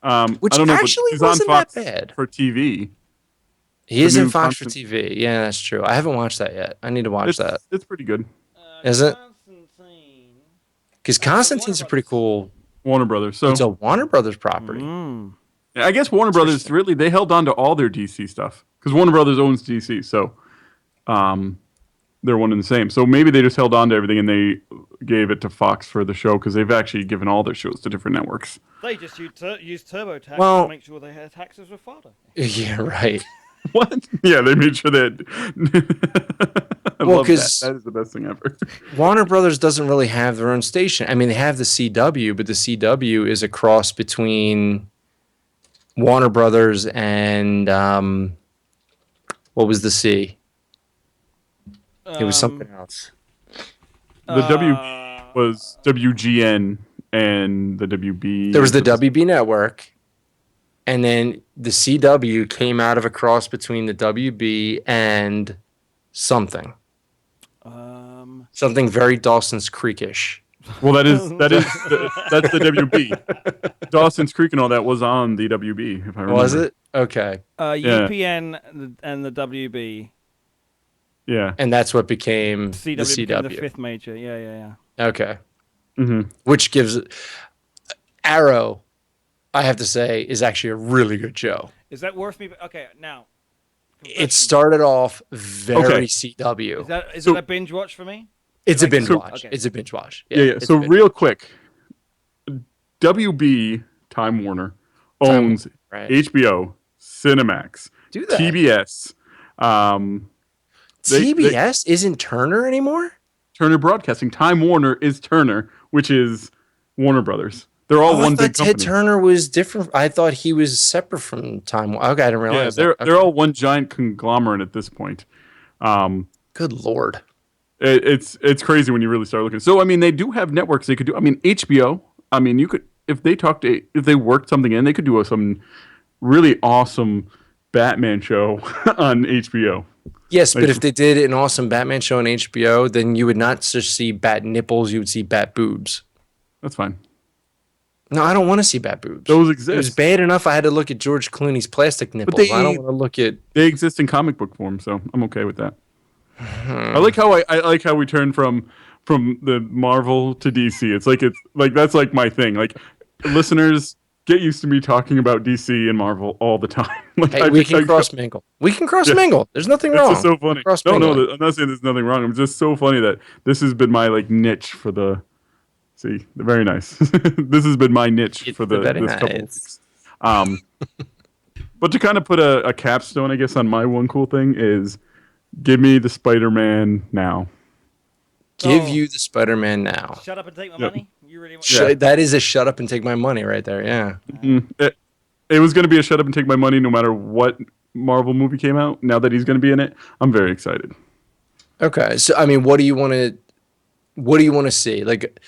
Which I don't know, but actually he's on wasn't that Fox bad. for TV. He is The in new Fox for Constant- TV. Yeah, that's true. I haven't watched that yet. I need to watch that. It's pretty good. Is it? Constantine. Because Constantine's a pretty cool. Warner Brothers. So It's a Warner Brothers property. Mm. I guess Warner Brothers really they held on to all their DC stuff because Warner Brothers owns DC, so they're one and the same. So maybe they just held on to everything and they gave it to Fox for the show because they've actually given all their shows to different networks. They just used TurboTax Well- to make sure their taxes were fodder. Yeah, right. What? Yeah, they made sure that. I Well, love that. 'cause- That is the best thing ever. Warner Brothers doesn't really have their own station. I mean, they have the CW, but the CW is a cross between Warner Brothers and what was the C? It was something else. The W was WGN and the WB. There was the WB network, and then the CW came out of a cross between the WB and something. Something very Dawson's Creekish. Well, that's the WB. Dawson's Creek and all that was on the WB. If I remember. Was it? Okay. UPN and the WB. Yeah. And that's what became CW the became CW. the fifth major. Yeah. Okay. Mm-hmm. Which gives Arrow, I have to say, is actually a really good show. Is that worth me? Okay, now. It started off very Okay. CW. Is So- it a binge watch for me? It's a like- binge so- watch. okay. It's a binge watch. Yeah. it's So a binge real watch. quick, WB Time Warner owns right. HBO, Cinemax, Do that. TBS, they- TBS isn't Turner anymore? Turner Broadcasting. Time Warner is Turner, which is Warner Brothers. They're all I one thought big Ted company. Turner was different. I thought he was separate from Time. Okay, I didn't Yeah, realize they're that. they're all one giant conglomerate at this point. Good lord. It's crazy when you really start looking. So I mean, they do have networks they could do. I mean, HBO. I mean, you could if they worked something in, they could do some really awesome Batman show on HBO. Yes, but Like- if they did an awesome Batman show on HBO, then you would not just see bat nipples, you would see bat boobs. That's fine. No, I don't want to see bat boobs. Those It was exist. bad enough I had to look at George Clooney's plastic nipples. they- I don't want to look at. They exist in comic book form, so I'm okay with that. I like how I like how we turn from the Marvel to DC. It's like that's like my thing. Like listeners get used to me talking about DC and Marvel all the time. Like Hey, we can cross mingle. We can cross mingle. There's nothing It's wrong. just so funny. Cross No, mingling. I'm not saying there's nothing wrong. I'm just so funny that this has been my like niche for the. See, very nice. This has been my niche It's for the very this couple of nice. weeks. But to kind of put a capstone, I guess, on my one cool thing is, give me the Spider-Man now. Give Oh. you the Spider-Man now. Shut up and take my Yep. money. You really want? Yeah. That is a shut up and take my money right there. Yeah. It was going to be a shut up and take my money no matter what Marvel movie came out. Now that he's going to be in it, I'm very excited. Okay. So I mean, what do you want to see? Like,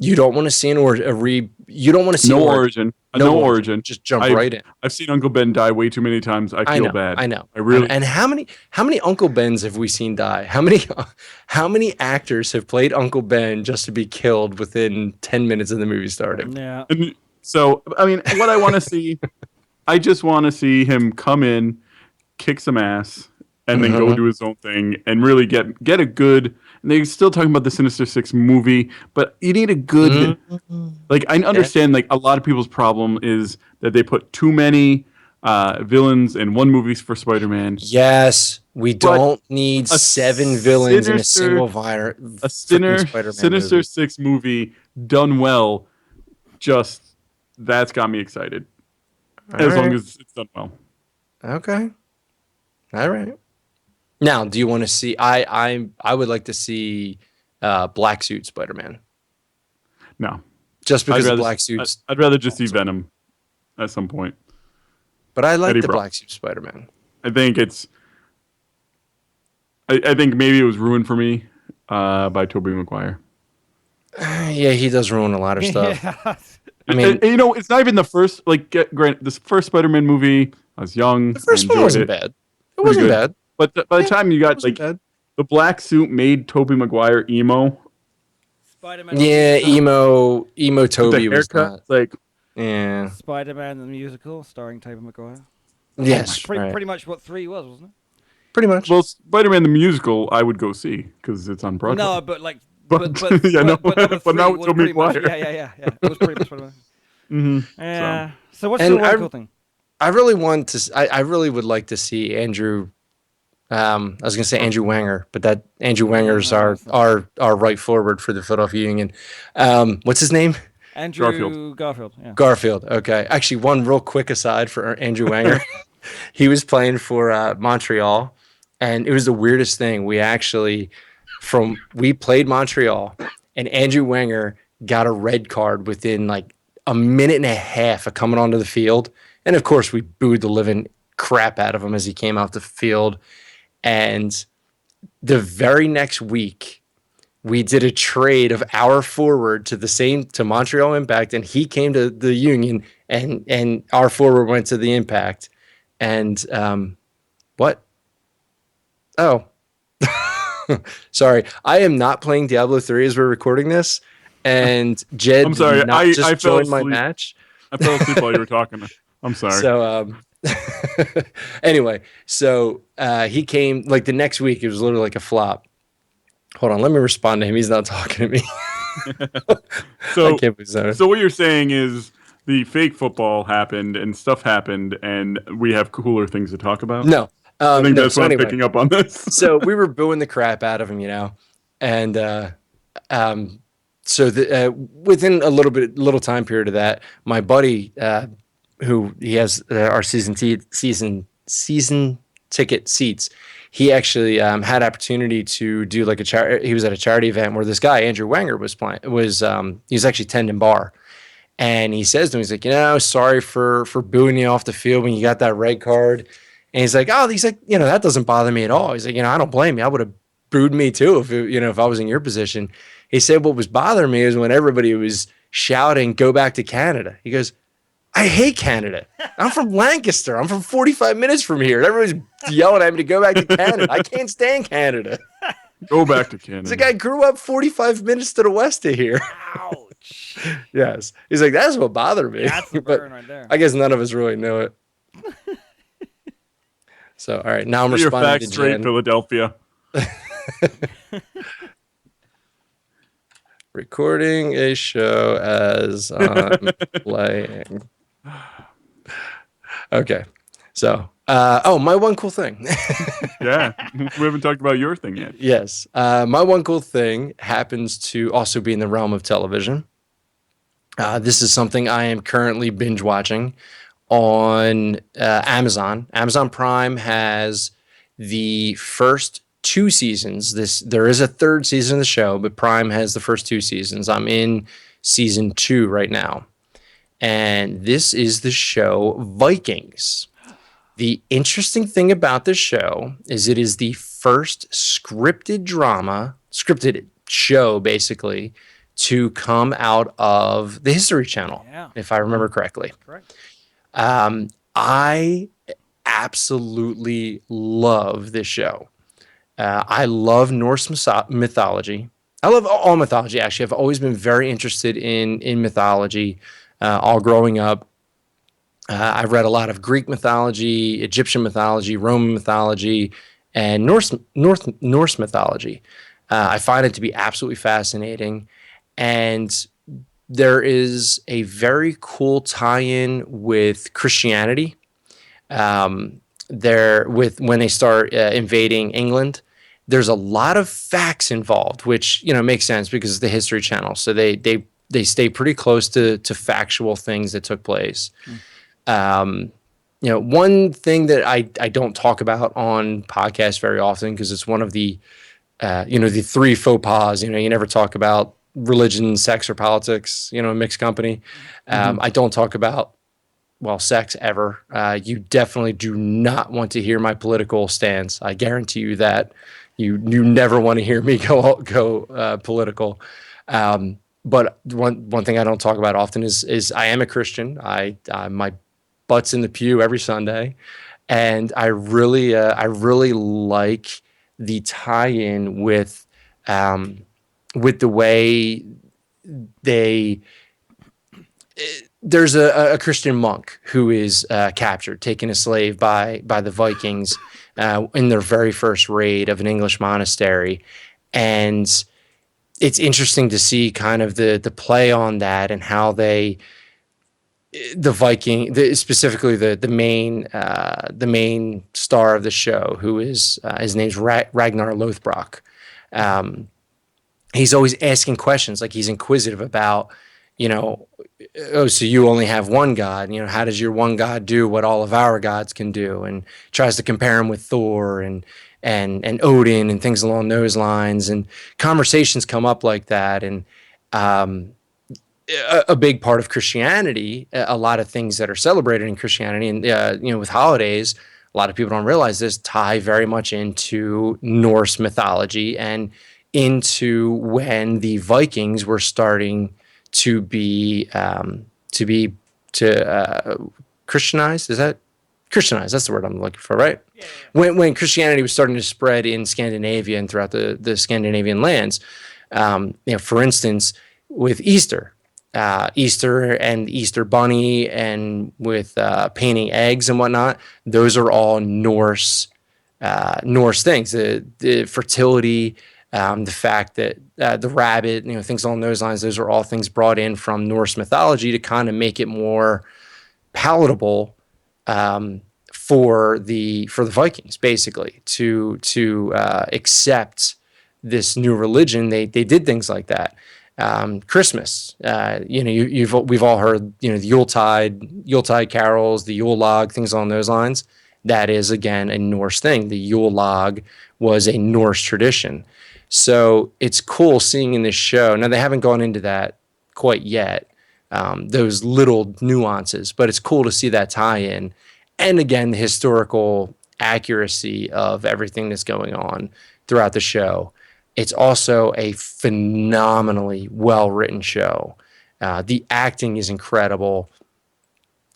You don't want to see you don't want to see No an origin. No origin. Just jump I've, right in. I've seen Uncle Ben die way too many times. I feel bad. I know. I really. And how many Uncle Bens have we seen die? How many actors have played Uncle Ben just to be killed within 10 minutes of the movie starting? Yeah. And so, I mean, what I want to see, I just want to see him come in, kick some ass, and then go do his own thing and really get a good. And they're still talking about the Sinister Six movie, but you need a good. Like, I understand, like, a lot of people's problem is that they put too many villains in one movie for Spider-Man. Yes, we don't need a 7 villains in a sinister- single Sinister Six movie done well, just that's got me excited. As long as it's done well. Okay. All right. Now, do you want to see? I would like to see black suit Spider-Man. No, Just because the black suits. I'd rather just see Venom at some point. But I like Eddie the Brock. black suit Spider-Man. I think it's. I think maybe it was ruined for me by Tobey Maguire. Yeah, he does ruin a lot of stuff. Yeah. I mean, you know, it's not even the first. Like, granted, this first Spider-Man movie, I was young. the first one wasn't bad. It wasn't bad. But by the time you got like Bad. the black suit made Tobey Maguire emo. Spider-Man. Yeah, emo The Toby was haircut, not. like Yeah. Spider-Man the musical starring Tobey Maguire. Yes. Pretty much what 3 was, wasn't it? Pretty much. well, Spider-Man the musical, I would go see because it's on Broadway. No, but like, But- yeah, no, number but now 3 it's was Tobey pretty much- Maguire. Yeah. It was pretty much Spider-Man. Mm-hmm. Yeah. So what's And the one cool thing? I really want to. I really would like to see Andrew. I was going to say Andrew Wanger, but that Andrew Wanger's our right forward for the Philadelphia Union. What's his name? Andrew Garfield. Yeah. Garfield. Okay. Actually, one real quick aside for Andrew Wanger. He was playing for Montreal, and it was the weirdest thing. We played Montreal, and Andrew Wanger got a red card within like a minute and a half of coming onto the field. And of course, we booed the living crap out of him as he came off the field. And the very next week, we did a trade of our forward to Montreal Impact, and he came to the Union, and our forward went to the Impact. And what? Oh, sorry, I am not playing Diablo 3 as we're recording this, and Jed I'm sorry, did not I just fell join my asleep. match. I fell asleep while you were talking. I'm sorry. So anyway, so he came like the next week. It was literally like a flop. Hold on, let me respond to him. He's not talking to me. I can't believe that. So what you're saying is the fake football happened and stuff happened, and we have cooler things to talk about. No, I think no, that's so why anyway. I'm picking up on this. So we were booing the crap out of him, and so within a little time period of that, my buddy, who he has our season ticket seats, he actually had opportunity to do like he was at a charity event where this guy Andrew Wanger he was actually tending bar, and he says to me, he's like, sorry for booing you off the field when you got that red card. And he's like, that doesn't bother me at all. He's like, I don't blame you. I would have booed me too if I was in your position. He said what was bothering me is when everybody was shouting, "Go back to Canada." He goes, I hate Canada. I'm from Lancaster. I'm from 45 minutes from here. Everybody's yelling at me to go back to Canada. I can't stand Canada. Go back to Canada. He's like, I grew up 45 minutes to the west of here. Ouch. Yes. He's like, that's what bothered me. That's the But burn right there. I guess none of us really know it. So, all right. Now I'm Get your responding facts to straight, Jen. Philadelphia. Recording a show as I'm playing. Okay. So, my one cool thing. Yeah, we haven't talked about your thing yet. Yes. My one cool thing happens to also be in the realm of television. This is something I am currently binge watching on Amazon. Amazon Prime has the first 2 seasons. There is a 3rd season of the show, but Prime has the first 2 seasons. I'm in season 2 right now. And this is the show Vikings. The interesting thing about this show is it is the first scripted show, basically, to come out of the History Channel, Yeah. if I remember correctly. Correct. I absolutely love this show. I love Norse mythology. I love all mythology, actually. I've always been very interested in mythology, all growing up. I've read a lot of Greek mythology, Egyptian mythology, Roman mythology, and Norse mythology. I find it to be absolutely fascinating. And there is a very cool tie-in with Christianity. There, with when they start invading England, there's a lot of facts involved, which makes sense because it's the History Channel. So they stay pretty close to factual things that took place. One thing that I don't talk about on podcasts very often because it's one of the the three faux pas. You never talk about religion, sex, or politics. Mixed company. I don't talk about sex ever. You definitely do not want to hear my political stance. I guarantee you that. You never want to hear me go political. But one thing I don't talk about often is I am a Christian. My butt's in the pew every Sunday, and I really like the tie-in with the way they there's a Christian monk who is captured, taken a slave by the Vikings in their very first raid of an English monastery, and it's interesting to see kind of the play on that and how specifically the main star of the show, who is his name's Ragnar Lothbrok. He's always asking questions, like he's inquisitive about, oh, so you only have one God. How does your one God do what all of our gods can do? And tries to compare him with Thor and Odin and things along those lines. And conversations come up like that. And a big part of Christianity, a lot of things that are celebrated in Christianity, and with holidays, a lot of people don't realize this, tie very much into Norse mythology and into when the Vikings were starting to be Christianized. Is that Christianized? That's the word I'm looking for, right? Yeah. When Christianity was starting to spread in Scandinavia and throughout the Scandinavian lands, for instance, with Easter. Easter and Easter Bunny, and with painting eggs and whatnot, those are all Norse things. The fertility, the fact that the rabbit, things along those lines, those are all things brought in from Norse mythology to kind of make it more palatable for the Vikings, basically, to accept this new religion. They did things like that. Christmas, we've all heard, the Yuletide carols, the Yule log, things along those lines. That is, again, a Norse thing. The Yule log was a Norse tradition. So it's cool seeing in this show. Now, they haven't gone into that quite yet, those little nuances, but it's cool to see that tie in. And again, the historical accuracy of everything that's going on throughout the show. It's also a phenomenally well-written show. The acting is incredible.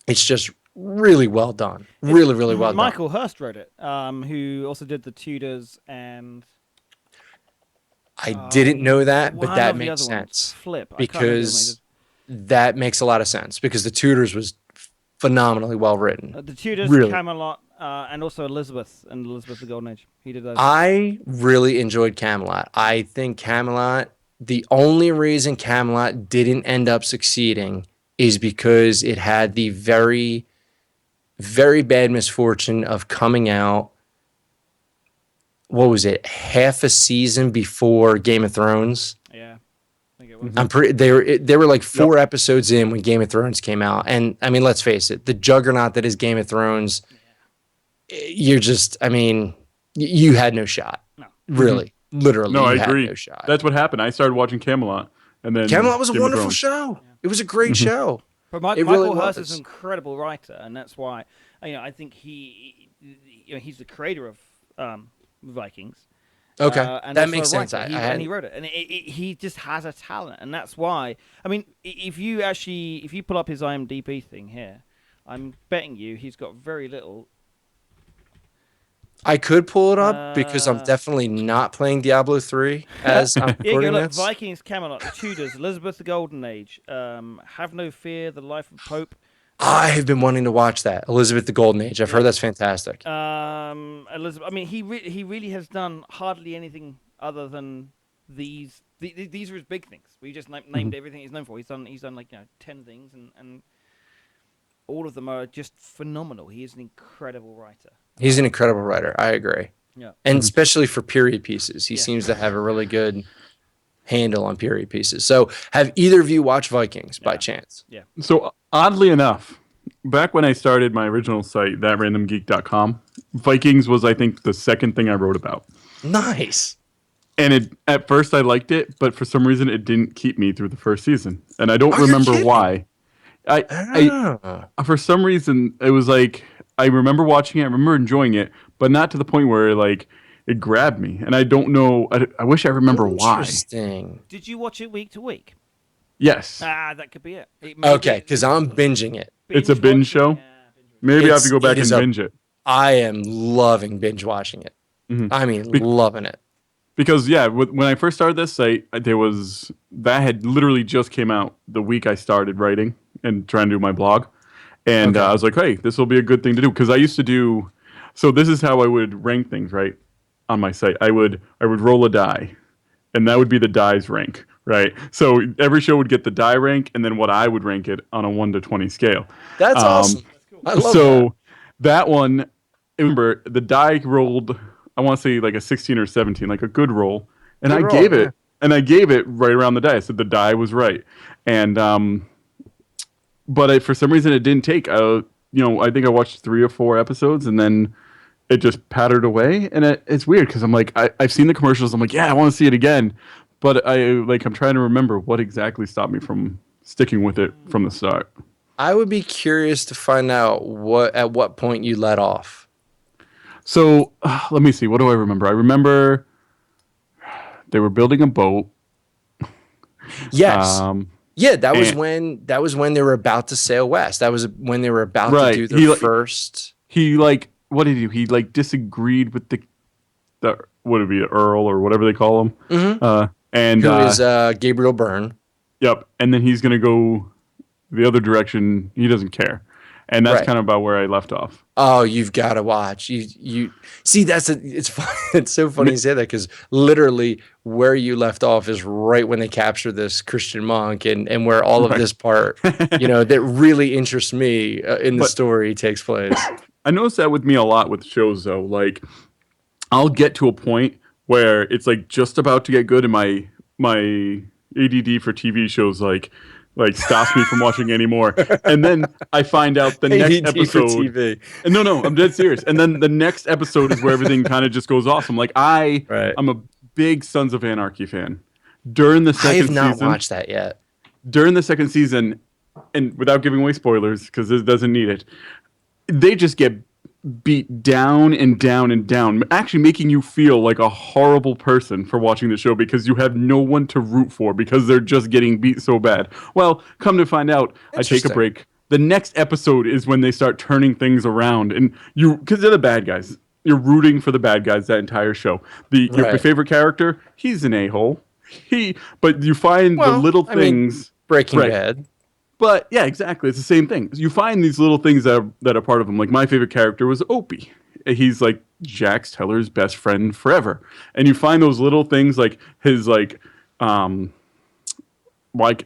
It's just really well done. Really, really well done. Michael Hurst wrote it, who also did The Tudors and... I didn't know that, but that of the makes other ones. sense. Flip. I can't remember the other one he Because did. that makes a lot of sense. Because The Tudors was phenomenally well written. The Tudors, Really. Camelot, and also Elizabeth and Elizabeth the Golden Age. He did those. I really enjoyed Camelot. I think Camelot, the only reason Camelot didn't end up succeeding is because it had the very, very bad misfortune of coming out, what was it, half a season before Game of Thrones. Yeah, I think it was. I'm pretty. They were like 4 episodes in when Game of Thrones came out, and I mean, let's face it, the juggernaut that is Game of Thrones. You're just, I mean, you had no shot. No. Really, literally. No, I you had agree. no shot. That's what happened. I started watching Camelot, and then Camelot was a Game of wonderful Thrones. show. It was a great show. But It really Michael Hurst was. is an incredible writer, and that's why I think he's the creator of Vikings, Okay, And that also makes a sense. writer. I And he had wrote it, and he just has a talent, and that's why. I mean, if you pull up his IMDb thing here, I'm betting you he's got very little. I could pull it up because I'm Uh, definitely not playing Diablo 3 as I'm Here you go. recording Look, this. Vikings, Camelot, The Tudors, Elizabeth the Golden Age, Have No Fear, The Life of Pope. I have been wanting to watch that Elizabeth the Golden Age. I've Yeah. heard that's fantastic. Elizabeth. I mean, he really has done hardly anything other than these. These are his big things. We just named everything he's known for. He's done like 10 things, and all of them are just phenomenal. He is an incredible writer. He's an incredible writer. I agree. Yeah. And especially for period pieces, he Yeah. seems to have a really good handle on period pieces. So, have either of you watched Vikings by Yeah. chance? Yeah. So oddly enough, back when I started my original site, thatrandomgeek.com, Vikings was, I think, the second thing I wrote about. Nice. And at first I liked it, but for some reason it didn't keep me through the first season. And I don't Oh, you're remember kidding. why. Ah. For some reason, it was like, I remember watching it, I remember enjoying it, but not to the point where like it grabbed me. And I don't know, I wish I remember why. Interesting. Did you watch it week to week? Yes. That could be it. Okay, because I'm binging it. It's a binge show? Yeah, binge watching. Maybe I have to It's- go back it and is a- binge it. I am loving binge watching it. Mhm. I mean, loving it. Because yeah, when I first started this site, there was that had literally just came out the week I started writing and trying to do my blog, and Okay. I was like, hey, this will be a good thing to do because I used to do. So this is how I would rank things right on my site. I would roll a die, and that would be the die's rank, right? So every show would get the die rank, and then what I would rank it on a 1 to 20 scale. That's awesome. I love So that one, remember the die rolled. I want to say like a 16 or 17, like a good roll, and Good I roll, gave yeah. it, and I gave it right around the die. I said the die was right, and for some reason it didn't take. I think I watched 3 or 4 episodes, and then it just pattered away, and it's weird because I'm like, I've seen the commercials. I'm like, yeah, I want to see it again, but I'm trying to remember what exactly stopped me from sticking with it from the start. I would be curious to find out at what point you let off. So let me see. What do I remember? I remember they were building a boat. Yes. Yeah, that was and- when they were about to sail west. That was when they were about Right. to do their first. He what did he do? He disagreed with the what would it be, the Earl or whatever they call him. Mhm. And Who is Gabriel Byrne? yep. And then he's gonna go the other direction. He doesn't care, and that's Right. kind of about where I left off. Oh, you've got to watch. You see it's fun. It's so funny you say that because literally where you left off is right when they capture this Christian monk and where all of Right. this part, that really interests me in the But- story takes place. I notice that with me a lot with shows though. Like I'll get to a point where it's like just about to get good, and my ADD for TV shows like stops me from watching anymore. And then I find out the next ADD for episode. TV. And no, I'm dead serious. And then the next episode is where everything kind of just goes awesome. Like Right. I'm a big Sons of Anarchy fan. During the I second have not season, watched that yet. during the second season, and without giving away spoilers because this doesn't need it, they just get beat down and down and down, actually making you feel like a horrible person for watching the show because you have no one to root for because they're just getting beat so bad. Well, come to find out, I take a Interesting. break. The next episode is when they start turning things around, and because they're the bad guys. You're rooting for the bad guys that entire show. Your Right. favorite character, he's an a-hole. But you find the Well, little I mean, things. Breaking Right. Bad. But yeah, exactly. It's the same thing. You find these little things that are part of him. Like my favorite character was Opie. He's like Jax Teller's best friend forever. And you find those little things like his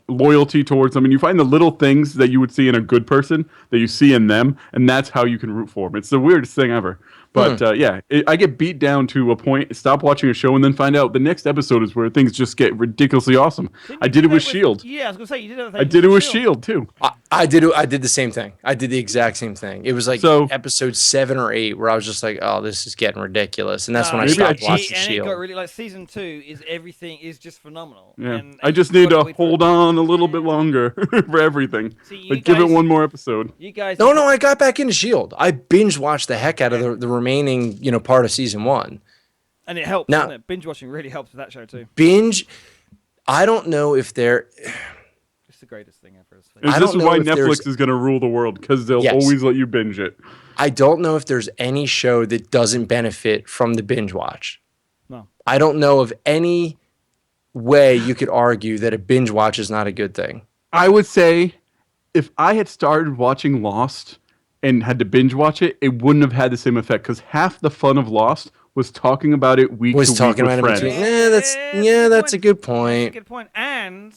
loyalty towards them, and you find the little things that you would see in a good person that you see in them, and that's how you can root for them. It's the weirdest thing ever. But I get beat down to a point, stop watching a show, and then find out the next episode is where things just get ridiculously awesome. Didn't I you did do it with that Shield. Yeah, I was gonna say you did it. I did it with Shield too. I did the same thing. I did the exact same thing. It was like So- episode 7 or 8 where I was just like, "Oh, this is getting ridiculous," and that's when I Maybe I stopped watching And it Shield. got really like season 2 is everything is just phenomenal. Yeah, And I just you need to gotta wait for hold it. on a little bit longer for everything. See, you Like, give it guys- one more episode. You guys, No, I got back into Shield. I binge watched the heck out of the remaining, part of season 1. And it helps, Now- doesn't it? Binge watching really helps with that show too. Binge. I don't know if they're. It's the greatest thing ever. It's Is I this don't know why if there's- Netflix is going to rule the world? Because they'll Yes. always let you binge it. I don't know if there's any show that doesn't benefit from the binge watch. No. I don't know of any way you could argue that a binge watch is not a good thing. I would say if I had started watching Lost and had to binge watch it, it wouldn't have had the same effect because half the fun of Lost was talking about it week Was to talking week with about it friends. between- that's a good point. That's a good point. And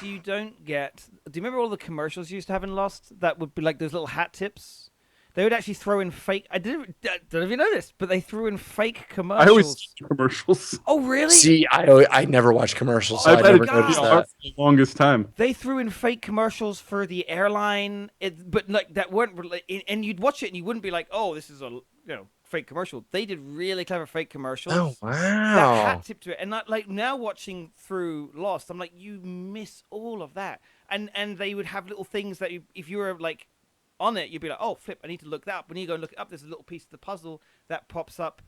you don't get. Do you remember all the commercials you used to have in Lost that would be like those little hat tips? They would actually throw in fake. I don't know if you know this, but they threw in fake commercials. I always see commercials. Oh really? See, I never watch commercials, so I've I had never it noticed for that. the longest time. They threw in fake commercials for the airline, but like that weren't. And you'd watch it and you wouldn't be like, "Oh, this is a fake commercial." They did really clever fake commercials. Oh That wow! hat tip to it, and like now watching through Lost, I'm like, you miss all of that. And they would have little things that if you were like on it, you'd be like, oh flip, I need to look that up. When you go and look it up, there's a little piece of the puzzle that pops up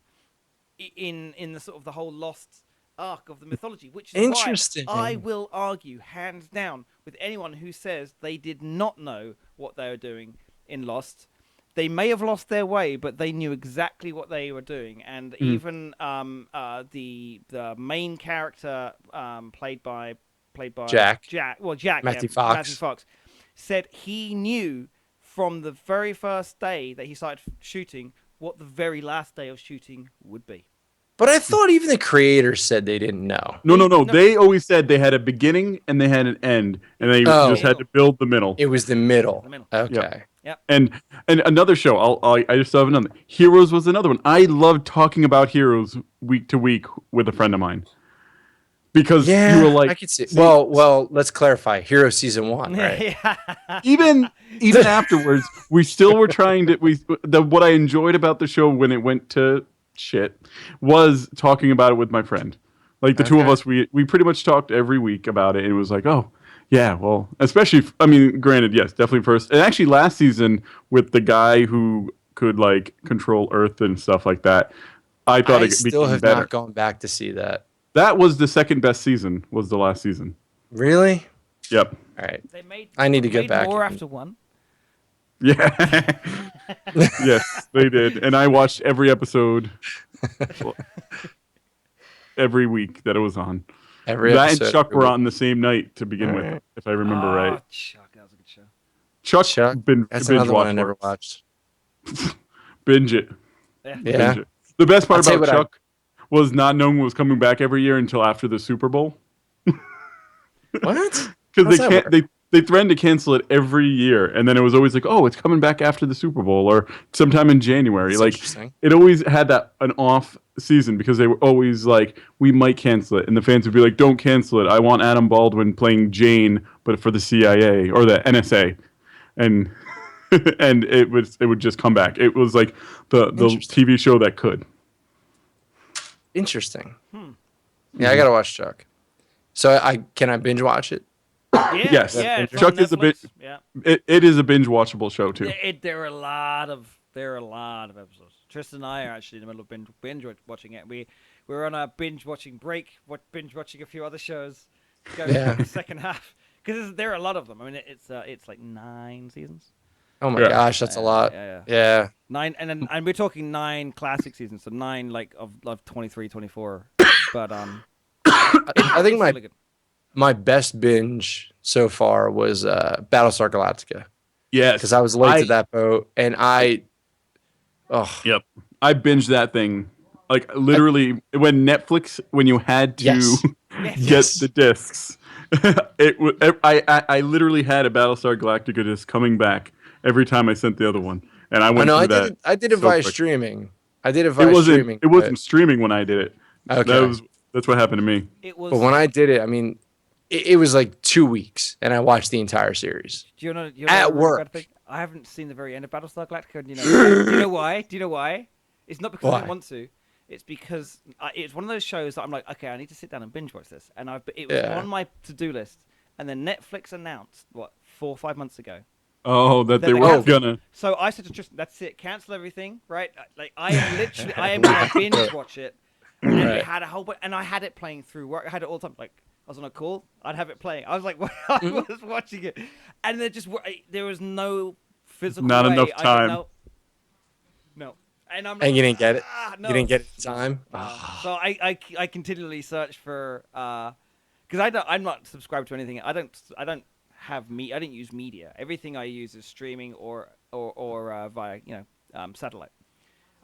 in the sort of the whole Lost arc of the mythology, which is Interesting. why I will argue hands down with anyone who says they did not know what they were doing in Lost. They may have lost their way, but they knew exactly what they were doing. And even the main character played by Jack. Jack Matthew yeah, Fox. Matthew Fox said he knew from the very first day that he started shooting what the very last day of shooting would be. But I thought even the creators said they didn't know. No. They always said they had a beginning and they had an end, and they just had to build the middle. It was the middle. The middle. Okay. Yep. And another show, I just have another. Heroes was another one. I loved talking about Heroes week to week with a friend of mine because Yeah, you were like, I could see. Well, let's clarify. Hero season 1, right? even afterwards, we still were trying to. What I enjoyed about the show when it went to shit was talking about it with my friend. Like the two of us, we pretty much talked every week about it, and it was like, oh. Yeah, well, especially, I mean, granted, yes, definitely first. And actually last season with the guy who could, like, control Earth and stuff like that, I thought I it still became have better. not gone back to see that. That was the second best season, was the last season. Really? Yep. All right. They I need to made get back. more after one. Yeah. Yes, they did. And I watched every episode every week that it was on. Every That episode. and Chuck every were week. on the same night to begin with, if I remember right. Chuck, that was a good show. Chuck, Chuck? binge That's another one I watch never works. watched. Binge it. Yeah. Yeah. Binge it. The best part I'll tell you about what Chuck was not knowing what was coming back every year until after the Super Bowl. What? Because How's they that can't. work? They threatened to cancel it every year, and then it was always like, "Oh, it's coming back after the Super Bowl or sometime in January." That's like interesting. it always had an off season because they were always like, "We might cancel it," and the fans would be like, "Don't cancel it. I want Adam Baldwin playing Jane, but for the CIA or the NSA," and and it would just come back. It was like the Interesting. TV show that could. Interesting. Yeah, I gotta watch Chuck. So can I binge watch it? Yeah, Yes. yeah. it's Chuck on is a bit- Netflix. Yeah. It is a binge watchable show too. There are a lot of episodes. Tristan and I are actually in the middle of binge watching it. We're on a binge watching break. Binge watching a few other shows. Going Yeah. through the second half because there are a lot of them. I mean, it's like 9 seasons. Oh my Yeah. gosh, that's a lot. Yeah. Yeah. 9, and we're talking 9 classic seasons, so 9 like of 23, 24. But I think it's my really good. my best binge so far was Battlestar Galactica Yes, because I was late to that boat, and Yep. I binged that thing. Like literally when you had to Yes. get Yes. the discs. I literally had a Battlestar Galactica disc coming back every time I sent the other one. And I went no, through that. I did it so via quick. streaming. I did it It via wasn't streaming. it wasn't streaming when I did it. Okay. That's what happened to me. It was. But when I did it, I mean, it was like 2 weeks, and I watched the entire series. Do you know At a really work. bad thing? I haven't seen the very end of Battlestar Galactica. And do you know why? Do you know why? It's not because I Why? didn't want to. It's because it's one of those shows that I'm like, okay, I need to sit down and binge watch this. And it was Yeah. on my to-do list. And then Netflix announced, 4 or 5 months ago. Oh, that That they they were canceled. gonna. So I said to Tristan, that's it, cancel everything, right? Like I am going to binge watch it. and it Right. had a whole bunch, and I had it playing through work. I had it all the time. Like I was on a call, I'd have it playing. I was like, I was watching it, and there was no physical Not way. enough I time. no, and I'm like, And you didn't get it? No. You didn't get it in time? So I continually search for because I'm not subscribed to anything. I don't I didn't use media. Everything I use is streaming or via satellite.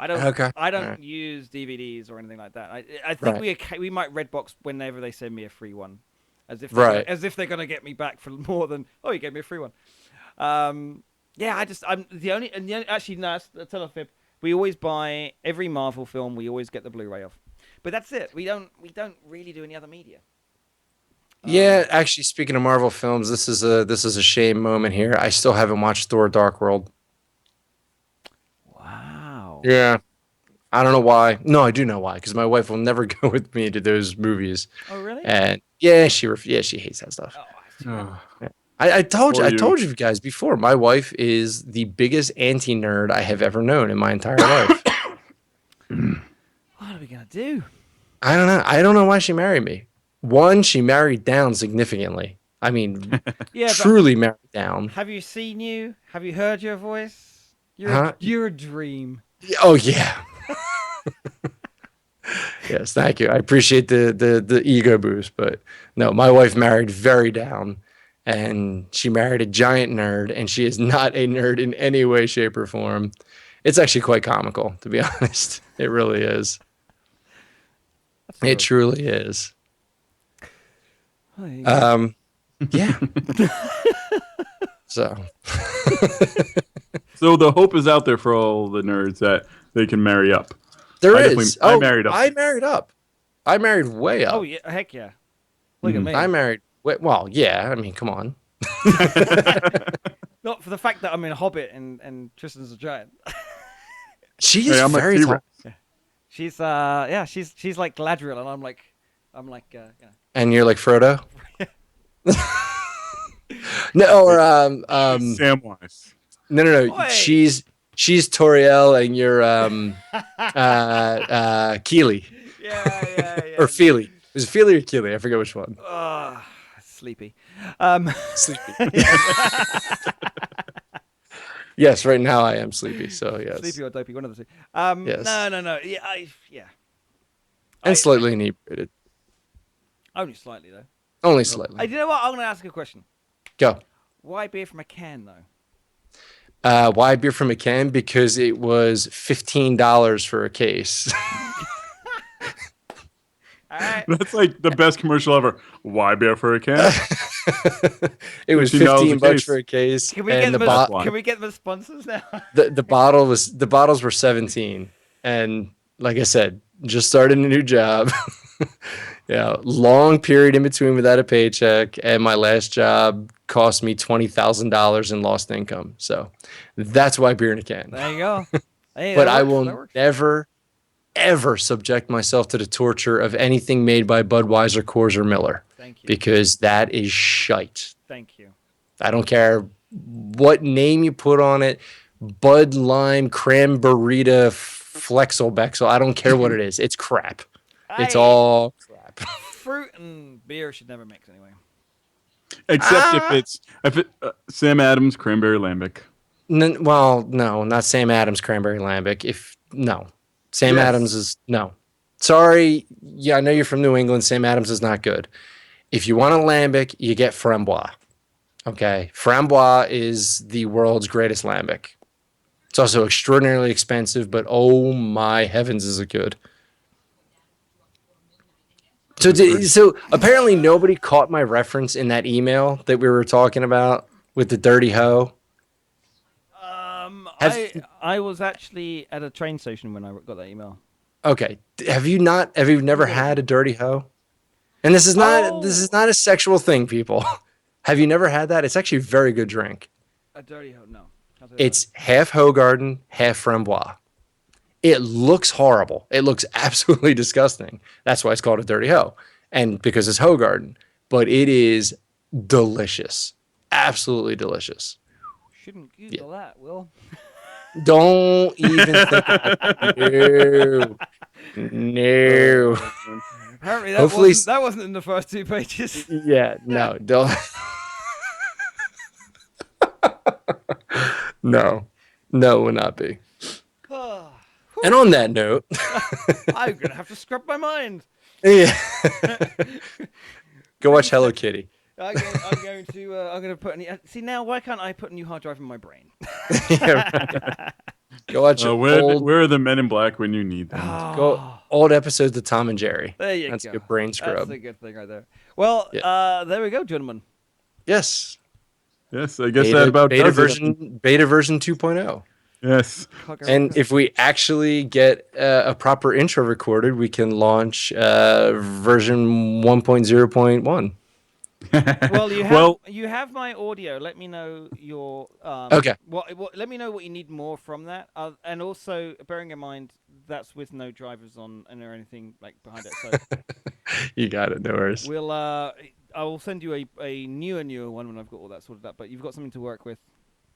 Okay. I don't Alright. use DVDs or anything like that. I think Right. we might Redbox whenever they send me a free one, as if Right. as if they're gonna get me back for more than you gave me a free one. Yeah, I'm actually no, that's a fib. We always buy every Marvel film. We always get the Blu-ray of, but that's it. We don't really do any other media. Yeah, actually, speaking of Marvel films, this is a shame moment here. I still haven't watched Thor: Dark World. Wow. Yeah, I don't know why. No, I do know why, because my wife will never go with me to those movies. Oh really? And yeah, she hates that stuff. Oh, Oh, I told you, Or I you. told you guys before. My wife is the biggest anti nerd I have ever known in my entire life. what are we gonna do? I don't know. I don't know why she married me. One, she married down significantly. I mean, Yeah, but truly married down. have you seen you? Have you heard your voice? Huh? You're a dream. Oh yeah. Yes, thank you. I appreciate the ego boost, but no, my wife married very down, and she married a giant nerd, and she is not a nerd in any way, shape, or form. It's actually quite comical, to be honest. It really is. It truly is. Oh, there you go. Yeah. So so the hope is out there for all the nerds that they can marry up. there I is. definitely- I married up. I married up. I married way up. Oh yeah, heck yeah. Look at me. I married. Well, yeah. I mean, come on. Not for the fact that I'm in Hobbit and Tristan's a giant. She is Hey, I'm a very T-Rex. tall. She's like Galadriel, and I'm like And you're like Frodo. No, or Samwise. no. Oi. She's Toriel, and you're Keely yeah. or Feely. Was it Feely or Keely? I forget which one. Sleepy. Sleepy. Yes, right now I am sleepy. So yes, Sleepy or dopey, one of the two. Yes. No. Yeah. and slightly inebriated. Only slightly though. Only slightly. You know what? I'm gonna ask a question. Go. Why beer from a can though? Why beer from a can? Because it was $15 for a case. All right. That's like the best commercial ever. Why beer for a can? It was $15 $15 a case. for a case, Can we and get the them? why. Can we get them as sponsors now? the bottles were 17. And like I said, just started a new job. Yeah, long period in between without a paycheck, and my last job cost me $20,000 in lost income. So that's why beer in a can. There you go. Hey, But that I works, that will works. never, ever subject myself to the torture of anything made by Budweiser, Coors, or Miller, Thank you. because that is shite. Thank you. I don't care what name you put on it. Bud Lime, Cranberry, Flexel Bexel. I don't care what it is. It's crap. It's Hey, all crap. fruit and beer should never mix anyway. Except if it Sam Adams cranberry lambic. Well, no, not Sam Adams Cranberry Lambic. Sam Yes. Adams is no. Sorry, yeah, I know you're from New England. Sam Adams is not good. If you want a lambic, you get Frambois. Okay, Frambois is the world's greatest lambic. It's also extraordinarily expensive, but oh my heavens, is it good? So apparently nobody caught my reference in that email that we were talking about with the dirty hoe. I was actually at a train station when I got that email. Okay, have you never had a dirty hoe? And this is not a sexual thing, people. Have you never had that? It's actually a very good drink. A dirty hoe? No. It's half Hogarden, half Frambois. It looks horrible. It looks absolutely disgusting. That's why it's called a dirty hoe, and because it's Hogarden. But it is delicious, absolutely delicious. Shouldn't Google that, Will. Don't even think about it. No. No. Apparently, Hopefully, that wasn't in the first 2 pages. yeah, no, don't. No, no, it will not be. And on that note, I'm gonna have to scrub my mind. yeah, go watch Hello Kitty. I'm going to. I'm going to put. See now, why can't I put a new hard drive in my brain? Yeah, right. Go watch Where are the Men in Black when you need them? go old episodes of Tom and Jerry. There you That's go. a good brain scrub. That's a good thing right there. Well, Yeah. there we go, gentlemen. Yes. Yes, I guess that about beta does it. version beta version 2.0. Yes. And if we actually get a proper intro recorded, we can launch version 1.0.1. Well, you have my audio. Let me know your Okay. Let me know what you need more from that, and also bearing in mind that's with no drivers on and or anything like behind it. So You got it. No worries. I will send you a newer one when I've got all that sorted out. But you've got something to work with.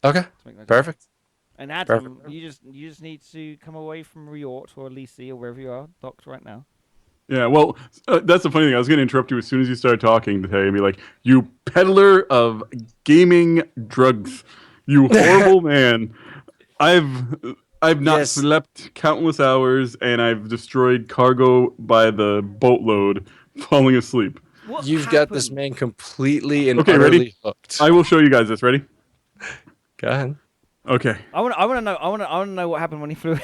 Okay. To make that Perfect. And Adam, Perfect. you just need to come away from Riort or Lisi or wherever you are docked right now. Yeah, well, that's the funny thing. I was going to interrupt you as soon as you started talking today and be like, "You peddler of gaming drugs, you horrible man! I've I've not Yes. slept countless hours, and I've destroyed cargo by the boatload, falling asleep." What You've got this happened? man completely and Okay, utterly ready? hooked. I will show you guys this. Ready? Go ahead. Okay. I want to know. I want to know what happened when he flew.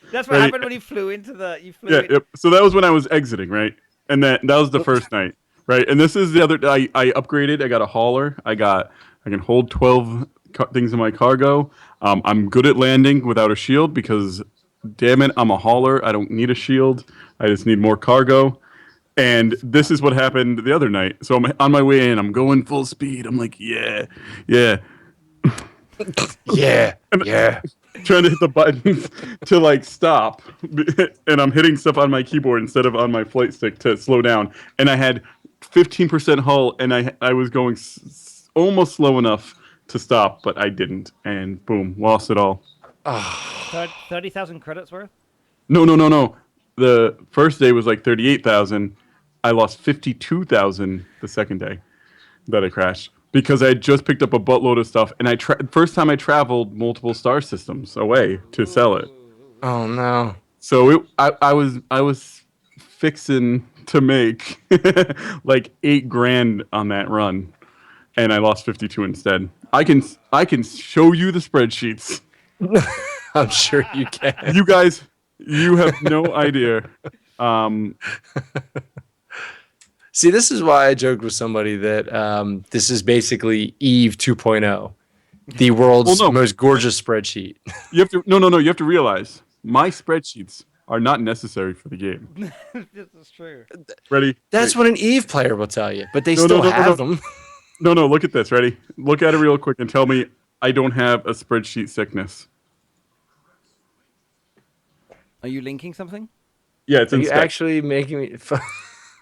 That's what Ready? happened when he flew into the. You flew. Yeah. in- Yep. So that was when I was exiting, right? And that was the first night, right? And this is the other. I upgraded. I got a hauler. I can hold 12 things in my cargo. I'm good at landing without a shield because, damn it, I'm a hauler. I don't need a shield. I just need more cargo. And this is what happened the other night. So I'm on my way in. I'm going full speed. I'm like, yeah, yeah. Yeah. Yeah. Trying to hit the buttons to like stop, and I'm hitting stuff on my keyboard instead of on my flight stick to slow down. And I had 15% hull, and I was going almost slow enough to stop, but I didn't, and boom, lost it all. 30,000 credits worth. No, no, no, no. The first day was like 38,000. I lost 52,000 the second day that I crashed because I had just picked up a buttload of stuff, and first time I traveled multiple star systems away to sell it. Oh no. So I was fixing to make like 8 grand on that run, and I lost 52 instead. I can show you the spreadsheets. I'm sure you can. You guys, you have no idea. See, this is why I joked with somebody that this is basically Eve 2.0, the world's Well, no. most gorgeous spreadsheet. You have to no. You have to realize my spreadsheets are not necessary for the game. This is true. Ready? That's Wait. what an Eve player will tell you, but they No, still no, no, no, have no. them. No. Look at this. Ready? Look at it real quick and tell me I don't have a spreadsheet sickness. Are you linking something? Yeah, it's Are in you spec. actually making me?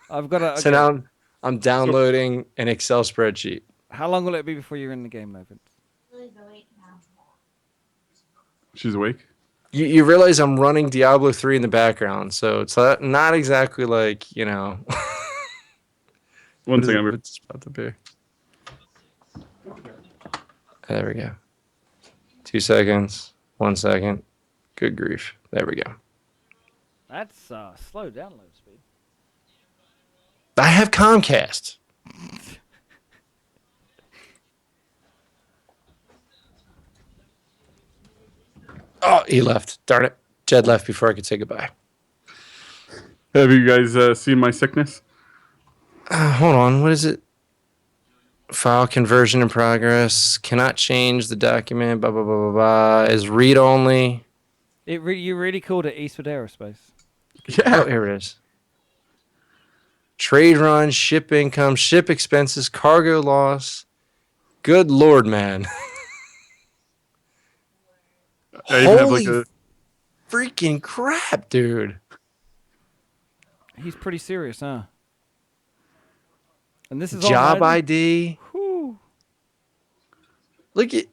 I've got a. So now I'm downloading an Excel spreadsheet. How long will it be before you're in the game, though, Vince? Really awake now. She's awake. You realize I'm running Diablo 3 in the background, so it's not exactly like, you know. One second. What's it's about to be? There we go. 2 seconds. 1 second. Good grief. There we go. That's slow download speed. I have Comcast. Oh, he left. Darn it. Jed left before I could say goodbye. Have you guys seen my sickness? Hold on. What is it? File conversion in progress. Cannot change the document. Blah, blah, blah, blah, blah. Is read only. You really called it Eastwood Aerospace. Yeah. Oh, here it is. Trade run, ship income, ship expenses, cargo loss. Good Lord, man. I even have Holy like a freaking crap, dude. He's pretty serious, huh? And this is Job online? ID. Whew. Look at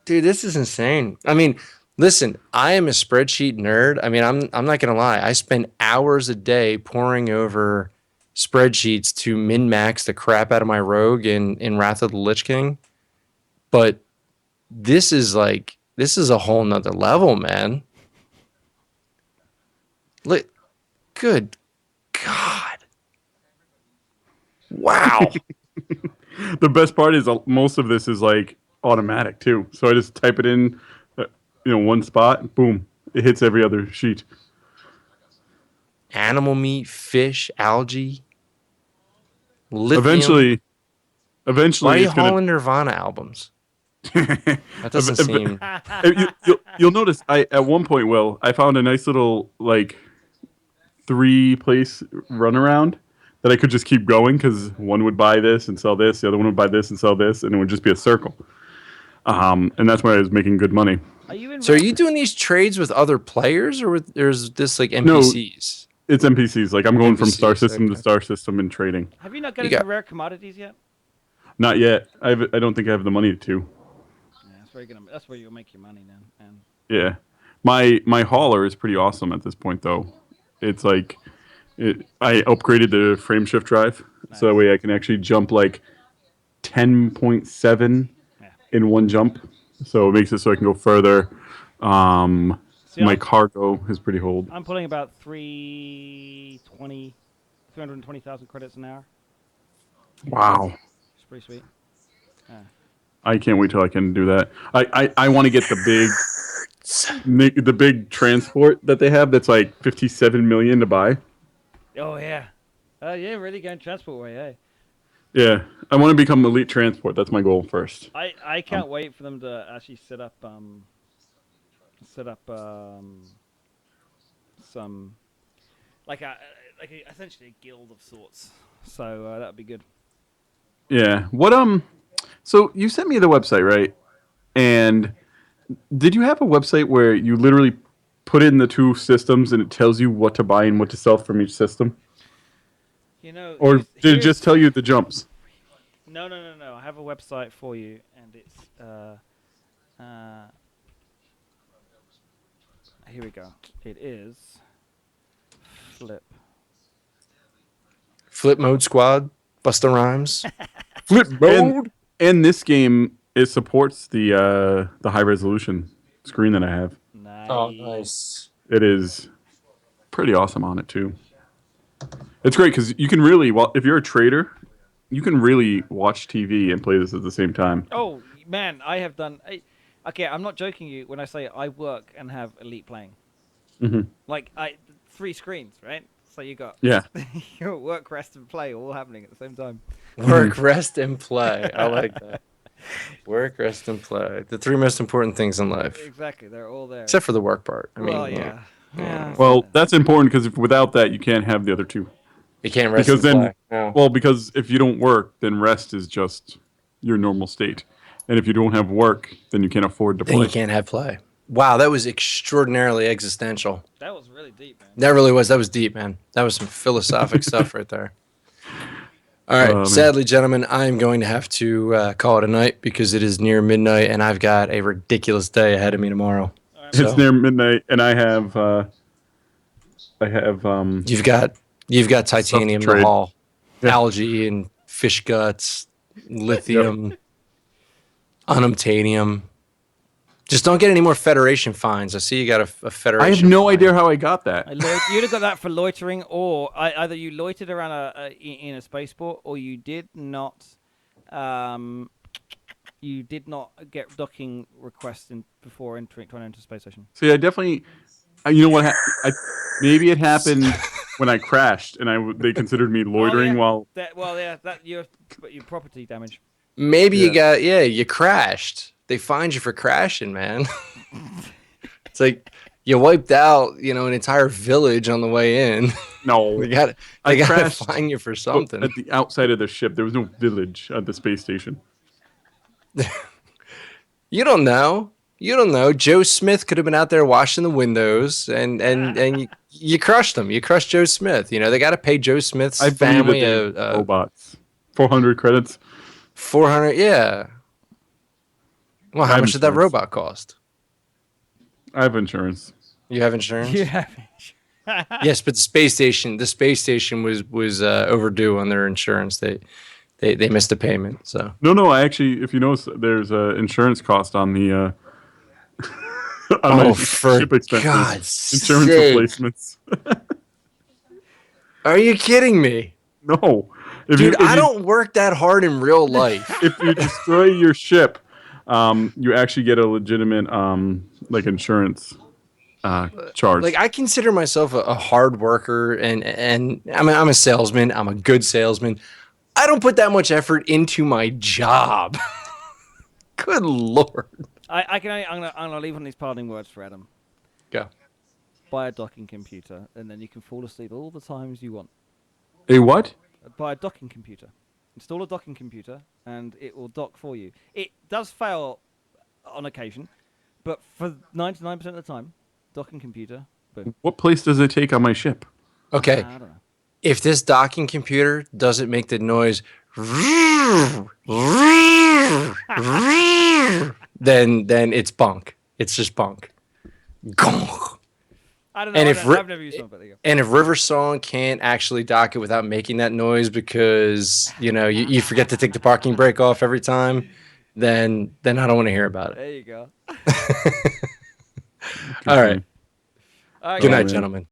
Dude, this is insane. I mean, listen, I am a spreadsheet nerd. I mean, I'm not gonna lie. I spend hours a day poring over spreadsheets to min max the crap out of my rogue in Wrath of the Lich King. But this is a whole nother level, man. Look, good God. Wow. The best part is most of this is like automatic too. So I just type it in, one spot, boom, it hits every other sheet. Animal meat, fish, algae, lithium. Eventually, Why are you it's gonna. hauling Nirvana albums? That doesn't ev- seem. you'll notice I at one point, Will, I found a nice little like 3-place runaround that I could just keep going because one would buy this and sell this, the other one would buy this and sell this, and it would just be a circle. And that's where I was making good money. Are you in? So are you doing these trades with other players, or is this like No. NPCs? It's NPCs. Like I'm going from star NPCs, system to okay. star system and trading. Have you not got You into got- rare commodities yet? Not yet. I don't think I have the money to. Yeah, that's where you'll make your money then. And Yeah, my hauler is pretty awesome at this point though. It's like I upgraded the frame shift drive so that way I can actually jump like 10.7 Yeah. in one jump. So it makes it so I can go further. See, My cargo is pretty old. I'm pulling about 320,000 credits an hour. Wow. It's pretty sweet. I can't wait till I can do that. I want to get the big transport that they have that's like 57 million to buy. Oh yeah. Yeah, really going transport way, eh? Yeah, I want to become elite transport. That's my goal first. I can't wait for them to actually set up some like essentially a guild of sorts. So that'd be good. Yeah. So you sent me the website, right? And did you have a website where you literally put in the two systems and it tells you what to buy and what to sell from each system? You know, Or did it just tell you the jumps? No. I have a website for you, and it's here we go. It is Flip mode squad, Busta Rhymes. Flip mode. And this game, it supports the high resolution screen that I have. Nice. Oh, nice. It is pretty awesome on it too. It's great because you can really, if you're a trader, you can really watch TV and play this at the same time. Oh man, I have done. Okay, I'm not joking you when I say I work and have Elite playing. Mm-hmm. Like 3 screens, right? So you got Yeah. your work, rest, and play all happening at the same time. Work, rest, and play. I like that. Work, rest, and play. The 3 most important things in life. Exactly, they're all there. Except for the work part. I mean, well, yeah. Well, that's important because without that, you can't have the other two. you can't rest Because and then, play. No. well, because if you don't work, then rest is just your normal state. And if you don't have work, then you can't afford to Then play. you can't have play. Wow, that was extraordinarily existential. That was really deep, man. That really was. That was deep, man. That was some philosophic stuff right there. All right. Man. Sadly, gentlemen, I'm going to have to call it a night because it is near midnight and I've got a ridiculous day ahead of me tomorrow. It's So- near midnight, and I have You've got titanium in the trade. hall, Yeah. algae and fish guts, lithium, unobtainium. Just don't get any more Federation fines. I see you got a Federation. I have no fine. idea how I got that. You'd have got that for loitering, or either you loitered around in a spaceport, or you did not. You did not get docking requests before trying to enter space station. See, I definitely. You know what? Maybe it happened when I crashed, and they considered me loitering while. That your property damage. Maybe you crashed. They fined you for crashing, man. It's like you wiped out, an entire village on the way in. No, They got I to crashed fine you for something. at the outside of the ship. There was no village at the space station. You don't know. Joe Smith could have been out there washing the windows, and you crushed them. You crushed Joe Smith. They got to pay Joe Smith's I believe family that robots. 400 credits. 400. Yeah. Well, I how have much did that insurance. robot cost? I have insurance. You have insurance? Yeah. Yes, but the space station was overdue on their insurance. They missed a payment. So No. I actually, if you notice, there's insurance cost on the on my for ship expenses. God's Insurance sake. replacements. Are you kidding me? No, if Dude, you, if I you don't work that hard in real life. if you destroy your ship, you actually get a legitimate like insurance charge. Like I consider myself a hard worker, and I'm a salesman. I'm a good salesman. I don't put that much effort into my job. Good Lord. I'm gonna leave on these parting words for Adam. Go. Buy a docking computer, and then you can fall asleep all the times you want. A what? Buy a docking computer. Install a docking computer, and it will dock for you. It does fail on occasion, but for 99% of the time, docking computer, boom. What place does it take on my ship? Okay. I don't know. If this docking computer doesn't make the noise, then it's bunk. It's just bunk. Gonk. I don't know. And I've never used one, but there you go. And if River Song can't actually dock it without making that noise because you forget to take the parking brake off every time, then I don't want to hear about it. There you go. All right. All right, Good guys. night, man. gentlemen.